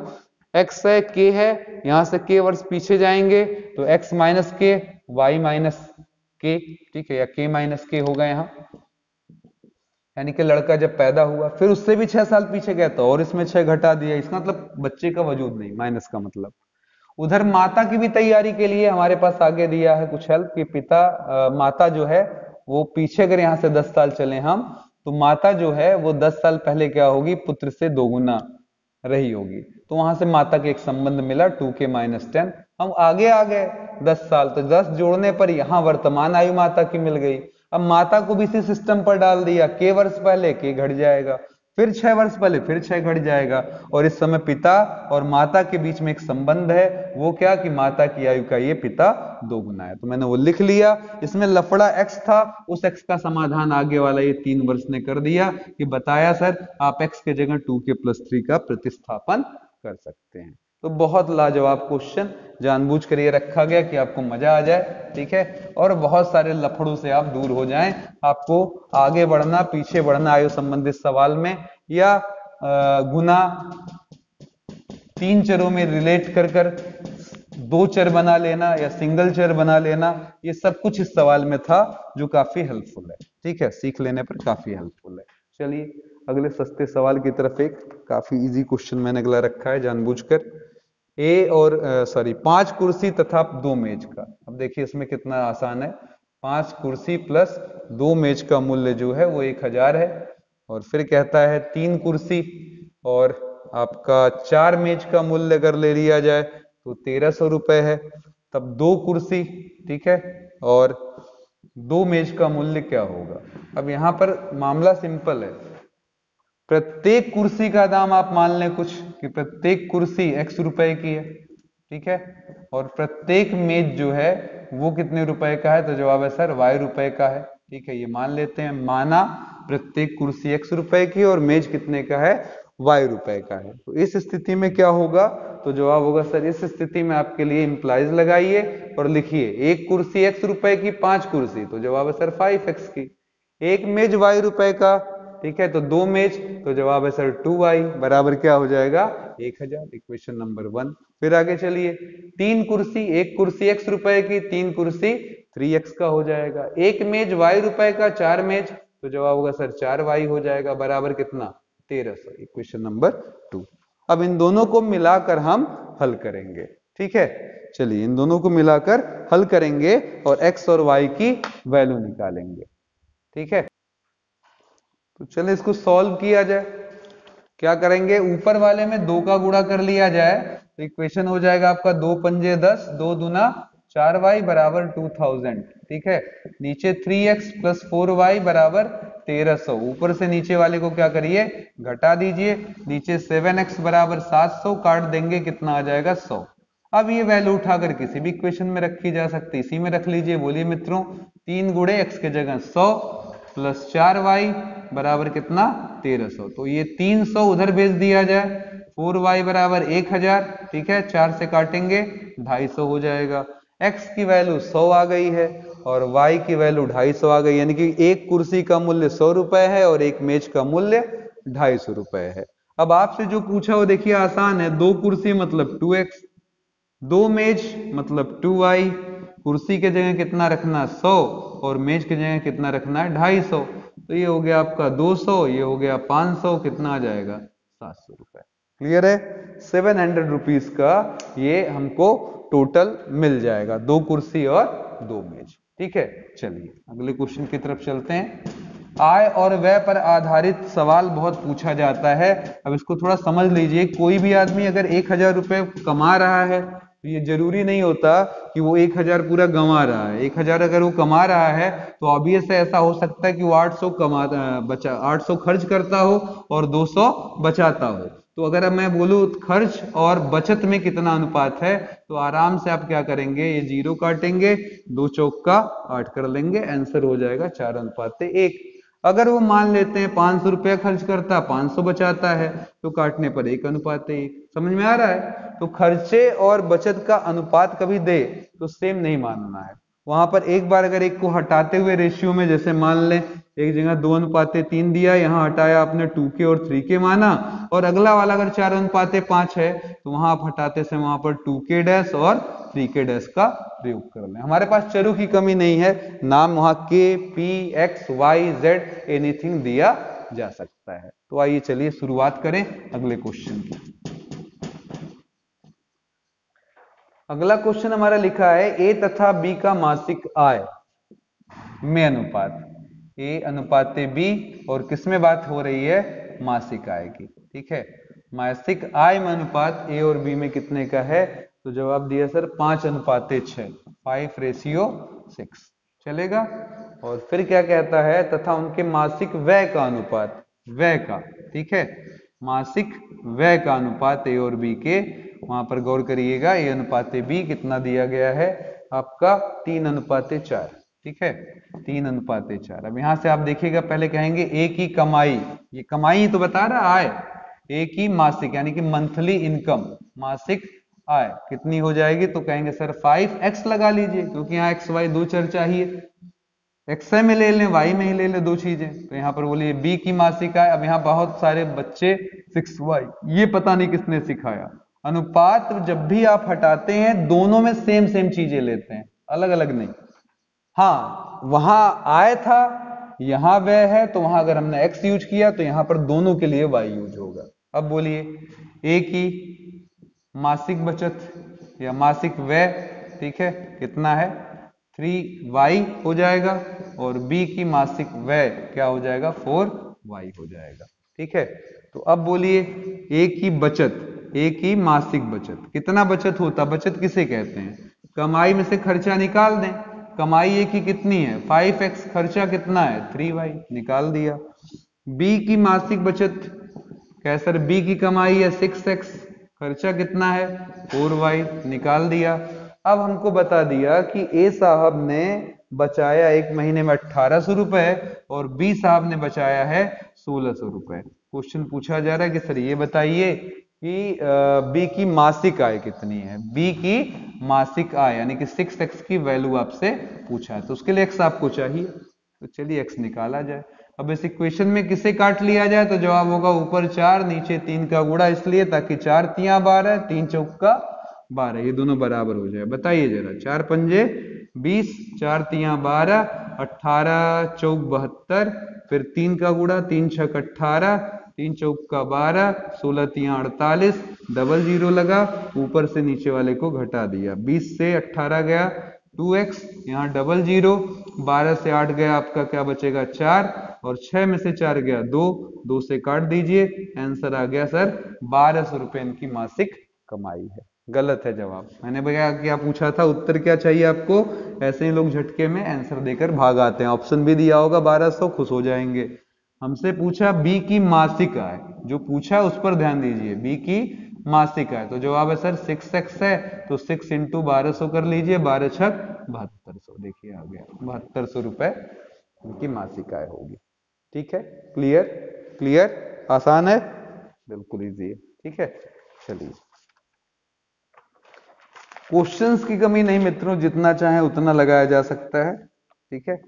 x है, k है, यहां से k वर्ष पीछे जाएंगे तो x minus k, y minus k, ठीक है, या k माइनस k होगा यहाँ। यानी कि लड़का जब पैदा हुआ फिर उससे भी 6 साल पीछे गया तो और इसमें 6 घटा दिया, इसका मतलब बच्चे का वजूद नहीं, माइनस का मतलब। उधर माता की भी तैयारी के लिए हमारे पास आगे दिया है कुछ हेल्प कि माता जो है वो पीछे, अगर यहाँ से 10 साल चले हम, तो माता जो है वो 10 साल पहले क्या होगी? पुत्र से दोगुना रही होगी। तो वहां से माता के एक संबंध मिला 2k माइनस 10। हम आगे आ गए 10 साल, तो 10 जोड़ने पर यहाँ वर्तमान आयु माता की मिल गई। अब माता को भी इसी सिस्टम पर डाल दिया, k वर्ष पहले k घट जाएगा, फिर 6 वर्ष पहले फिर 6 घट जाएगा, और इस समय पिता और माता के बीच में एक संबंध है, वो क्या कि माता की आयु का ये पिता दोगुना है। तो मैंने वो लिख लिया। इसमें लफड़ा x था, उस x का समाधान आगे वाला ये 3 वर्ष ने कर दिया कि बताया सर आप x के जगह 2k + 3 का प्रतिस्थापन कर सकते हैं। तो बहुत लाजवाब क्वेश्चन जानबूझ कर ये रखा गया कि आपको मजा आ जाए, ठीक है, और बहुत सारे लफड़ों से आप दूर हो जाएं। आपको आगे बढ़ना पीछे बढ़ना आयु संबंधित सवाल में, या गुना 3 चरों में रिलेट कर 2 चर बना लेना या सिंगल चर बना लेना, ये सब कुछ इस सवाल में था, जो काफी हेल्पफुल है, ठीक है, सीख लेने पर काफी हेल्पफुल है। चलिए अगले सस्ते सवाल की तरफ। एक काफी इजी क्वेश्चन मैंने अगला रखा है जानबूझकर। 5 कुर्सी तथा 2 मेज का। अब देखिए इसमें कितना आसान है। 5 कुर्सी प्लस 2 मेज का मूल्य जो है वो 1000 है। और फिर कहता है 3 कुर्सी और आपका 4 मेज का मूल्य अगर ले लिया जाए तो 1300 रुपए है। तब 2 कुर्सी, ठीक है, और 2 मेज का मूल्य क्या होगा? अब यहां पर मामला सिंपल है। प्रत्येक कुर्सी का दाम आप मान लें कुछ कि प्रत्येक कुर्सी x रुपए की है, ठीक है, और प्रत्येक मेज जो है वो कितने रुपए का है? तो जवाब है सर y रुपए का है, ठीक है, ये मान लेते हैं। माना प्रत्येक कुर्सी x रुपए की और मेज कितने का है? y रुपए का है। तो इस स्थिति में क्या होगा? तो जवाब होगा सर, इस स्थिति में आपके लिए इंप्लाइज लगाइए और लिखिए एक कुर्सी x रुपए की, 5 कुर्सी, तो जवाब है सर 5x की। एक मेज y रुपए का, ठीक है, तो 2 मेज, तो जवाब है सर 2y बराबर क्या हो जाएगा? 1000। Equation number 1। फिर आगे चलिए, 3 कुर्सी, एक कुर्सी x रुपए की, 3 कुर्सी 3x का हो जाएगा। एक मेज y रुपए का, 4 मेज, तो जवाब होगा सर 4y हो जाएगा बराबर कितना? 1300। Equation number 2। अब इन दोनों को मिलाकर हम हल करेंगे, ठीक है। चलिए इन दोनों को मिलाकर हल करेंगे और x और y की वैल्यू निकालेंगे, ठीक है। तो चलिए इसको सॉल्व किया जाए। क्या करेंगे? ऊपर वाले में 2 का गुणा कर लिया जाए तो इक्वेशन हो जाएगा आपका 2 पंजे 10, 2 दूना 4y बराबर 2000, ठीक है। नीचे 3x + 4y बराबर 1300। ऊपर से नीचे वाले को क्या करिए? घटा दीजिए। नीचे 7x बराबर 700, काट देंगे, कितना आ जाएगा? 100। अब ये वैल्यू उठाकर किसी भी इक्वेशन में रखी जा सकती है, इसी में रख लीजिए। बोलिए मित्रों, 3 गुणे x के जगह 100 प्लस 4y बराबर कितना? 1300। तो ये 300 उधर भेज दिया जाए। 4y बराबर 1000, ठीक है, 4 से काटेंगे 250 हो जाएगा। x की वैल्यू 100 आ गई है और y की वैल्यू 250 आ गई, यानी कि एक कुर्सी का मूल्य 100 रुपए है और एक मेज का मूल्य 250 रुपए है। अब आपसे जो पूछा वो देखिए आसान है। 2 कुर्सी मतलब 2x, 2 मेज मतलब 2y, कुर्सी के जगह कितना रखना? 100 और मेज के जगह कितना रखना है? 250। तो ये हो गया आपका 200, ये हो गया 500, कितना आ जाएगा? 700 रुपए। क्लियर है? 700 रुपीज का ये हमको टोटल मिल जाएगा, 2 कुर्सी और 2 मेज, ठीक है। चलिए अगले क्वेश्चन की तरफ चलते हैं। आय और व्यय पर आधारित सवाल बहुत पूछा जाता है। अब इसको थोड़ा समझ लीजिए। कोई भी आदमी अगर 1000 रुपए कमा रहा है तो ये जरूरी नहीं होता कि वो 1000 पूरा गंवा रहा है। 1000 अगर वो कमा रहा है तो ऑब्वियस है ऐसा हो सकता है कि वो 800 बचा 800 खर्च करता हो और 200 बचाता हो। तो अगर अब मैं बोलूँ खर्च और बचत में कितना अनुपात है, तो आराम से आप क्या करेंगे, ये 0 काटेंगे, 2 चौक का 8 कर लेंगे, आंसर हो जाएगा 4:1। अगर वो मान लेते हैं 500 रुपया खर्च करता, 500 बचाता है, तो काटने पर 1:1। समझ में आ रहा है? तो खर्चे और बचत का अनुपात कभी दे तो सेम नहीं मानना है। वहां पर एक बार अगर एक को हटाते हुए रेशियो में, जैसे मान लें एक जगह 2:3 दिया, यहाँ हटाया आपने 2K और 3K माना, और अगला वाला अगर 4:5 है तो वहां आप हटाते से वहां पर 2K डैश और 3K डैश का प्रयोग कर लें। हमारे पास चरों की कमी नहीं है, नाम वहां K, P, X, Y, Z anything दिया जा सकता है। तो आइए चलिए शुरुआत करें अगले क्वेश्चन की। अगला क्वेश्चन हमारा लिखा है ए तथा बी का मासिक आय में अनुपात, ए अनुपात बी, और किसमें बात हो रही है, मासिक आय की। ठीक है, मासिक आय में अनुपात ए और बी में कितने का है, तो जवाब दिया सर 5:6, 5:6 चलेगा। और फिर क्या कहता है, तथा उनके मासिक व्यय का अनुपात, व्यय का, ठीक है, मासिक व्यय का अनुपात ए और बी के, वहां पर गौर करिएगा, ए अनुपात बी कितना दिया गया है आपका 3:4। ठीक है, 3:4। अब यहां से आप देखिएगा, पहले कहेंगे ए की कमाई, ये कमाई तो बता रहा आय, ए की मासिक यानी कि मंथली इनकम, मासिक आय कितनी हो जाएगी, तो कहेंगे सर 5x लगा लीजिए, क्योंकि यहाँ एक्स वाई दो चर चाहिए, एक्स में ले लें वाई में ही ले लें दो चीजें। तो यहाँ पर बोलिए बी की मासिक आय। अब यहाँ बहुत सारे बच्चे 6y, ये पता नहीं किसने सिखाया, अनुपात जब भी आप हटाते हैं दोनों में सेम सेम चीजें लेते हैं, अलग अलग नहीं। हाँ, वहां आय था, यहां व्यय है, तो वहां अगर हमने x यूज किया तो यहां पर दोनों के लिए y यूज होगा। अब बोलिए ए की मासिक बचत या मासिक व्यय, ठीक है, कितना है 3y हो जाएगा, और b की मासिक व्यय क्या हो जाएगा 4y हो जाएगा। ठीक है, तो अब बोलिए ए की बचत, ए की मासिक बचत, कितना बचत होता, बचत किसे कहते हैं, कमाई में से खर्चा निकाल दें, कमाई ए की कितनी है 5x, खर्चा कितना है 3y, निकाल दिया। बी की मासिक बचत, क्या सर बी की कमाई है 6x, खर्चा कितना है 4y, निकाल दिया। अब हमको बता दिया कि ए साहब ने बचाया एक महीने में 1800 रुपए और बी साहब ने बचाया है 1600 रुपए। क्वेश्चन पूछा जा रहा है कि सर ये बताइए कि बी की मासिक आय कितनी है, बी की मासिक आय यानी कि 6x की वैल्यू आपसे पूछा है, तो उसके लिए x आपको चाहिए, तो चलिए x निकाला जाए। अब इस इक्वेशन में किसे काट लिया जाए, तो जवाब होगा ऊपर 4 नीचे 3 का गुणा, इसलिए ताकि 4 तिया 12, 3 चौका 12, ये दोनों बराबर हो जाए। बताइए जरा, 4 पंजे 20, 4 तिया 12, 18 चौक 72, फिर 3 का गुणा, 3 छक 18, 3 चौक का 12, 16 तिया 48, डबल जीरो लगा, ऊपर से नीचे वाले को घटा दिया, 20 से 18 गया 2x, यहाँ डबल जीरो, 12 से 8 गया आपका क्या बचेगा 4, और 6 में से 4 गया 2, 2 से काट दीजिए, आंसर आ गया सर 1200 रुपए इनकी मासिक कमाई है। गलत है जवाब, मैंने क्या पूछा था, उत्तर क्या चाहिए आपको, ऐसे ही लोग झटके में आंसर देकर भाग आते हैं, ऑप्शन भी दिया होगा 1200, खुश हो जाएंगे। हमसे पूछा बी की मासिक आय, जो पूछा उस पर ध्यान दीजिए, बी की मासिक आय, तो जवाब है सर 6x है, तो 6 इंटू 1200 कर लीजिए, 12 छक 7200, देखिए आ गया 7200 रुपए उनकी मासिक आय होगी। ठीक है, क्लियर, क्लियर, आसान है, बिल्कुल इजी है। ठीक है, चलिए, क्वेश्चंस की कमी नहीं मित्रों, जितना चाहे उतना लगाया जा सकता है, ठीक है,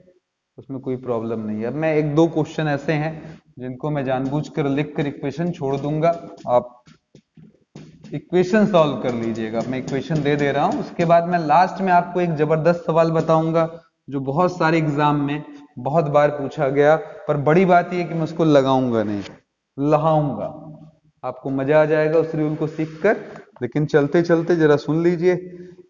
उसमें कोई प्रॉब्लम नहीं है। अब मैं एक दो क्वेश्चन ऐसे हैं जिनको मैं जानबूझकर लिखकर इक्वेशन छोड़ दूंगा, आप इक्वेशन सॉल्व कर लीजिएगा। मैं इक्वेशन दे दे रहा हूं, उसके बाद मैं लास्ट में आपको एक जबरदस्त सवाल बताऊंगा जो बहुत सारे एग्जाम में बहुत बार पूछा गया, पर बड़ी बात यह कि मैं उसको लगाऊंगा नहीं, लहाऊंगा, आपको मजा आ जाएगा उस रूल को सीखकर। लेकिन चलते चलते जरा सुन लीजिए,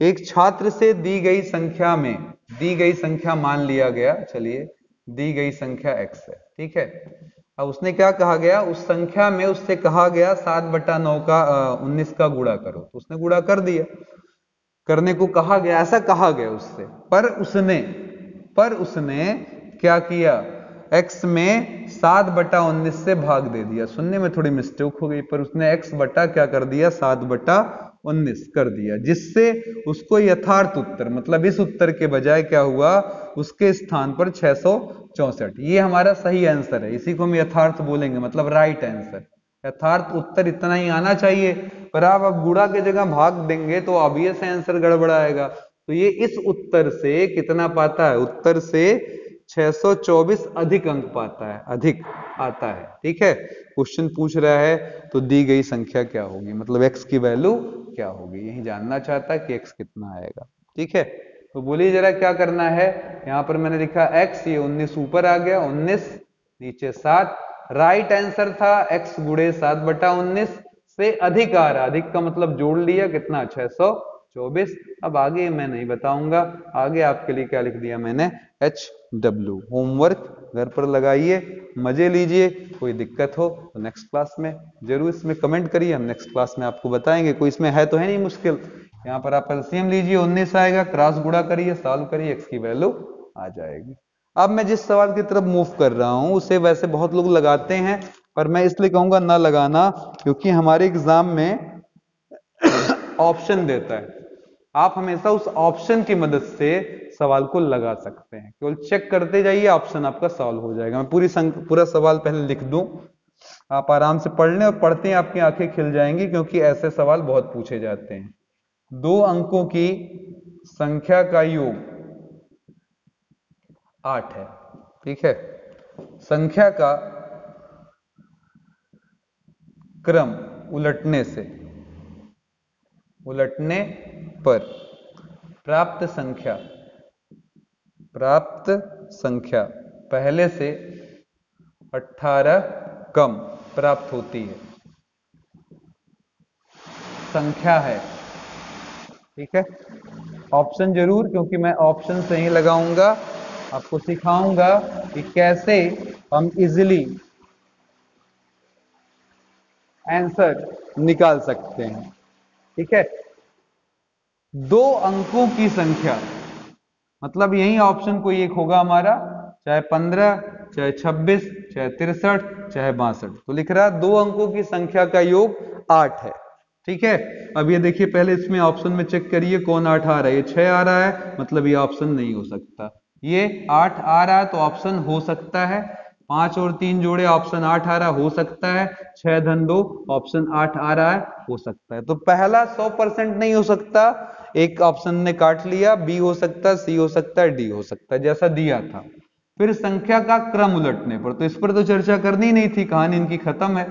एक छात्र से दी गई संख्या में, दी गई संख्या मान लिया गया, चलिए दी गई संख्या x है, ठीक है, अब उसने क्या कहा गया, उस संख्या में उससे कहा गया 7/9 का 19 का गुणा करो, तो उसने गुणा कर दिया। करने को कहा गया, ऐसा कहा गया उससे, पर उसने क्या किया, x में 7/19 से भाग दे दिया। सुनने में थोड़ी मिस्टेक हो गई, पर उसने x बटा क्या कर दिया, 7/19 कर दिया, जिससे उसको यथार्थ उत्तर, मतलब इस उत्तर के बजाय क्या हुआ, उसके स्थान पर 664, ये हमारा सही आंसर है, इसी को हम यथार्थ बोलेंगे, मतलब राइट आंसर। यथार्थ उत्तर इतना ही आना चाहिए, पर आप अब गुणा की जगह भाग देंगे तो ऑब्वियस आंसर गड़बड़ाएगा। तो ये इस उत्तर से कितना पाता है, उत्तर से 624 अधिक अंक पाता है, अधिक आता है। ठीक है, क्वेश्चन पूछ रहा है तो दी गई संख्या क्या होगी, मतलब x की वैल्यू क्या होगी, यही जानना चाहता है कि x कितना आएगा। ठीक है, तो बोलिए जरा क्या करना है। यहां पर मैंने लिखा x, ये 19 ऊपर आ गया, 19 नीचे 7, राइट आंसर था x गुणे 7/19 से अधिक आ रहा, अधिक का मतलब जोड़ लिया, कितना, 624। अब आगे मैं नहीं बताऊंगा, आगे आपके लिए क्या लिख दिया मैंने, HW। होमवर्क घर पर लगाइए, मजे लीजिए, कोई दिक्कत हो तो नेक्स्ट क्लास में जरूर इसमें कमेंट करिए, हम नेक्स्ट क्लास में आपको बताएंगे। कोई इसमें है तो है नहीं मुश्किल। यहाँ पर आप एलसीएम लीजिए, 19 आएगा, क्रॉस गुणा करिए, सॉल्व करिए, x की वैल्यू आ जाएगी। अब मैं जिस सवाल की तरफ मूव कर रहा हूं उसे वैसे बहुत लोग लगाते हैं, पर मैं इसलिए कहूंगा ना लगाना, क्योंकि हमारे एग्जाम में ऑप्शन देता है, आप हमेशा उस ऑप्शन की मदद से सवाल को लगा सकते हैं, केवल चेक करते जाइए, ऑप्शन आपका सॉल्व हो जाएगा। मैं पूरा सवाल पहले लिख दूं, आप आराम से पढ़ लें, और पढ़ते ही आपकी आंखें खिल जाएंगी, क्योंकि ऐसे सवाल बहुत पूछे जाते हैं। 2 अंकों की संख्या का योग 8 है। ठीक है, संख्या का क्रम उलटने पर प्राप्त संख्या पहले से 18 कम प्राप्त होती है, संख्या है। ठीक है, ऑप्शन जरूर, क्योंकि मैं ऑप्शन से ही लगाऊंगा, आपको सिखाऊंगा कि कैसे हम इजीली आंसर निकाल सकते हैं। ठीक है, 2 अंकों की संख्या, मतलब यही ऑप्शन कोई एक होगा हमारा, चाहे 15, चाहे 26, चाहे 63, चाहे 62, तो लिख रहा है 2 अंकों की संख्या का योग 8 है। ठीक है, अब ये देखिए, पहले इसमें ऑप्शन में चेक करिए कौन 8 आ रहा है, ये 6 आ रहा है, मतलब ये ऑप्शन नहीं हो सकता। ये 8 आ रहा है तो ऑप्शन हो सकता है, 5 और 3 जोड़े, ऑप्शन 8 आ रहा हो सकता है, 6 धन 2, ऑप्शन 8 आ रहा है, हो सकता है। तो पहला 100% नहीं हो सकता, एक ऑप्शन ने काट लिया, बी हो सकता है, सी हो सकता है, डी हो सकता है, जैसा दिया था। फिर संख्या का क्रम उलटने पर, तो इस पर तो चर्चा करनी नहीं थी, कहानी इनकी खत्म है।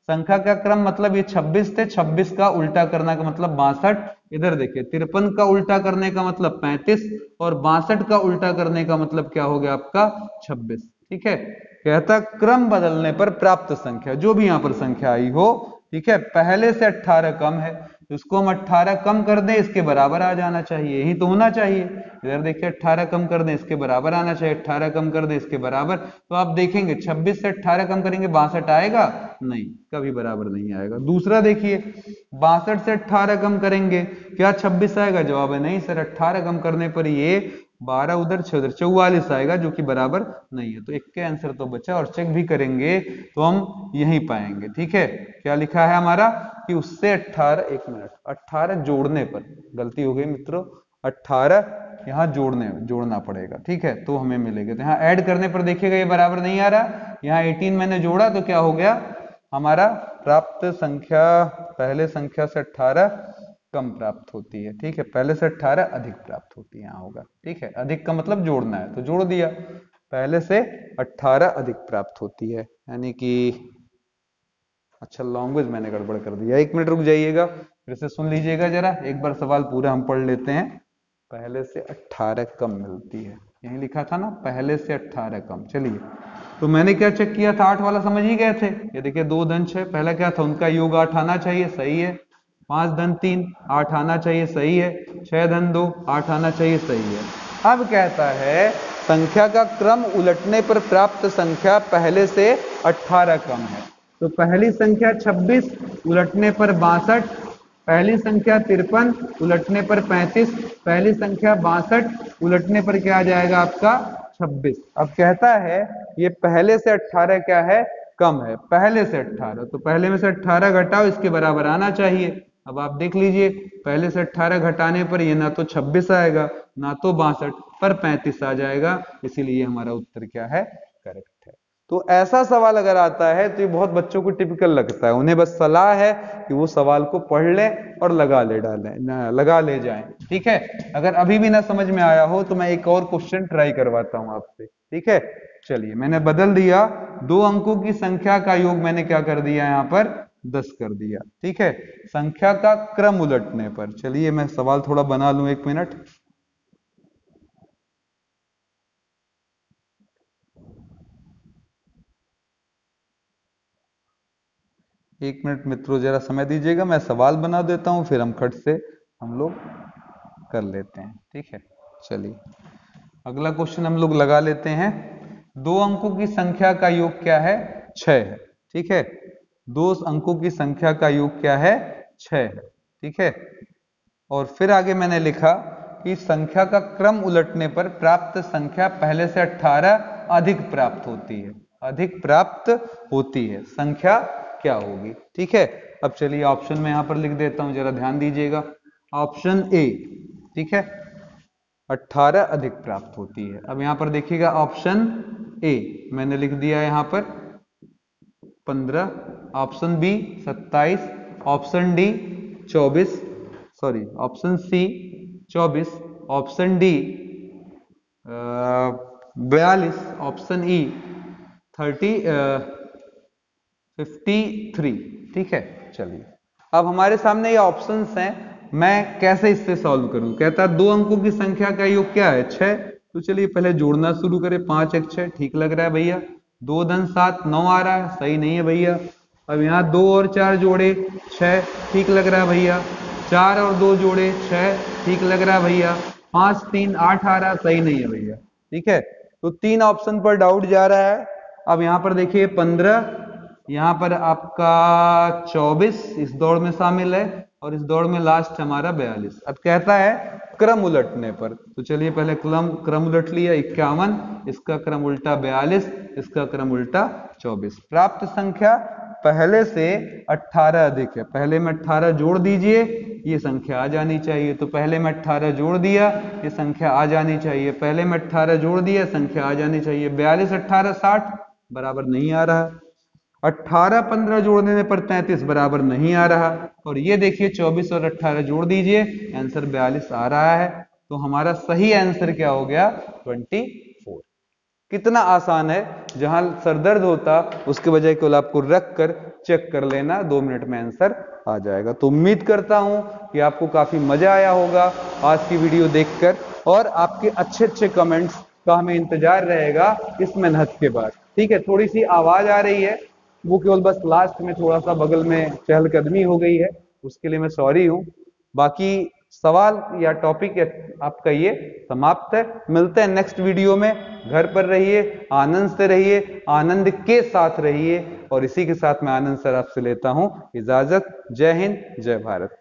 संख्या का क्रम मतलब ये 26 थे, 26 का उल्टा करना का मतलब 62, इधर देखिए 53 का उल्टा करने का मतलब 35, और 62 का उल्टा करने का मतलब क्या हो गया आपका, 26। ठीक है, कहता क्रम बदलने पर प्राप्त संख्या, जो भी यहां पर संख्या आई हो, ठीक है, पहले से 18 कम है, इसको हम 18 कम कर दें, इसके बराबर आ जाना चाहिए, यही तो होना चाहिए। इधर देखिए 18 कम कर दें, इसके बराबर आना चाहिए, 18 कम कर दें, इसके बराबर। तो आप देखेंगे 26 से 18 कम करेंगे, 62 आएगा, नहीं, कभी बराबर नहीं आएगा। दूसरा देखिए, 62 से 18 कम करेंगे, क्या 26 आएगा, जवाब है नहीं सर, 18 कम करने पर ये 12 उधर 6 उधर 44 आएगा, जो कि बराबर नहीं है। तो एक के आंसर तो बचा, और चेक भी करेंगे तो हम यही पाएंगे। ठीक है, क्या लिखा है हमारा कि उससे 18, 1 मिनट, 18 जोड़ने पर, गलती हो गई मित्रों, 18 यहाँ जोड़ना पड़ेगा। ठीक है, तो हमें मिलेगा। तो यहाँ ऐड करने पर देखिएगा ये बराबर नहीं आ रहा, यहाँ 18 मैंने जोड़ा तो क्या हो गया हमारा, प्राप्त संख्या पहले संख्या से 18 कम प्राप्त होती है। ठीक है, पहले से 18 अधिक प्राप्त होती है, यहाँ होगा। ठीक है, अधिक का मतलब जोड़ना है, तो जोड़ दिया, पहले से 18 अधिक प्राप्त होती है, यानी कि, अच्छा लैंग्वेज मैंने गड़बड़ कर दिया, 1 मिनट रुक जाइएगा, फिर से सुन लीजिएगा जरा, एक बार सवाल पूरा हम पढ़ लेते हैं। पहले से 18 कम मिलती है, यही लिखा था ना, पहले से 18 कम। चलिए, तो मैंने क्या चेक किया था, 8 वाला समझ ही गए थे, ये देखिए 2 धन 6, पहला क्या था, उनका योग 8 आना चाहिए, सही है। 5 धन 3, 8 आना चाहिए, सही है। 6 धन 2, 8 आना चाहिए, सही है। अब कहता है संख्या का क्रम उलटने पर प्राप्त संख्या पहले से 18 कम है, तो पहली संख्या 26, उलटने पर 62, पहली संख्या 53 उलटने पर 35, पहली संख्या 62 उलटने पर क्या आ जाएगा आपका 26। अब कहता है ये पहले से 18 क्या है, कम है, पहले से 18, तो पहले में से 18 घटाओ, इसके बराबर आना चाहिए। अब आप देख लीजिए, पहले से 18 घटाने पर ये ना तो 26 आएगा, ना तो 62, पर 35 आ जाएगा, इसीलिए हमारा उत्तर क्या है, करेक्ट है। तो ऐसा सवाल अगर आता है तो ये बहुत बच्चों को टिपिकल लगता है, उन्हें बस सलाह है कि वो सवाल को पढ़ लें और लगा ले जाएं। ठीक है, अगर अभी भी ना समझ में आया हो तो मैं एक और क्वेश्चन ट्राई करवाता हूं आपसे। ठीक है, चलिए मैंने बदल दिया, 2 अंकों की संख्या का योग मैंने क्या कर दिया यहाँ पर 10 कर दिया। ठीक है, संख्या का क्रम उलटने पर, चलिए मैं सवाल थोड़ा बना लूं, 1 मिनट। एक मिनट मित्रों, जरा समय दीजिएगा, मैं सवाल बना देता हूं, फिर हम खट से हम लोग कर लेते हैं। ठीक है, चलिए अगला क्वेश्चन हम लोग लगा लेते हैं। 2 अंकों की संख्या का योग क्या है, 6 है। ठीक है, 2 अंकों की संख्या का योग क्या है, 6 है। ठीक है, और फिर आगे मैंने लिखा कि संख्या का क्रम उलटने पर प्राप्त संख्या पहले से 18 अधिक प्राप्त होती है, अधिक प्राप्त होती है, संख्या क्या होगी। ठीक है, अब चलिए ऑप्शन में यहां पर लिख देता हूं, जरा ध्यान दीजिएगा। ऑप्शन ए, ठीक है, 18 अधिक प्राप्त होती है। अब यहां पर देखिएगा ऑप्शन ए मैंने लिख दिया यहां पर 15, option B 27, option D 24, sorry option C 24, option D 42, option E 53। ठीक है, चलिए अब हमारे सामने ये ऑप्शंस हैं, मैं कैसे इससे सॉल्व करूं। कहता है 2 अंकों की संख्या का योग क्या है, 6, तो चलिए पहले जोड़ना शुरू करें। 5 1 6 ठीक लग रहा है भैया, 2 धन 7 9 आ रहा है, सही नहीं है भैया। अब यहाँ 2 और 4 जोड़े 6 ठीक लग रहा है भैया, 4 और 2 जोड़े 6 ठीक लग रहा है भैया, 5 3 8 आ रहा है, सही नहीं है भैया। ठीक है, तो 3 ऑप्शन पर डाउट जा रहा है। अब यहाँ पर देखिए 15, यहाँ पर आपका 24 इस दौड़ में शामिल है, और इस दौड़ में लास्ट हमारा 42। अब कहता है क्रम उलटने पर, तो चलिए पहले क्रम उलट लिया, 51, इसका क्रम उल्टा 42, इसका क्रम उल्टा 24। प्राप्त संख्या पहले से 18 अधिक है, पहले में 18 जोड़ दीजिए, ये संख्या आ जानी चाहिए। तो पहले में 18 जोड़ दिया, ये संख्या आ जानी चाहिए, पहले में 18 जोड़ दिया, संख्या आ जानी चाहिए। 42 18 60 बराबर नहीं आ रहा, 18 15 जोड़ देने पर 33 बराबर नहीं आ रहा, और ये देखिए 24 और 18 जोड़ दीजिए, आंसर 42 आ रहा है। तो हमारा सही आंसर क्या हो गया, 24। कितना आसान है, जहां सरदर्द होता उसके बजाय केवल आपको रख कर चेक कर लेना, 2 मिनट में आंसर आ जाएगा। तो उम्मीद करता हूं कि आपको काफी मजा आया होगा आज की वीडियो देखकर, और आपके अच्छे अच्छे कमेंट्स का हमें इंतजार रहेगा इस मेहनत के बाद। ठीक है, थोड़ी सी आवाज आ रही है, वो केवल बस लास्ट में थोड़ा सा बगल में चहलकदमी हो गई है, उसके लिए मैं सॉरी हूं। बाकी सवाल या टॉपिक आपका ये समाप्त है। मिलते हैं नेक्स्ट वीडियो में। घर पर रहिए, आनंद से रहिए, आनंद के साथ रहिए, और इसी के साथ मैं आनंद सर आपसे लेता हूं इजाजत। जय हिंद, जय भारत।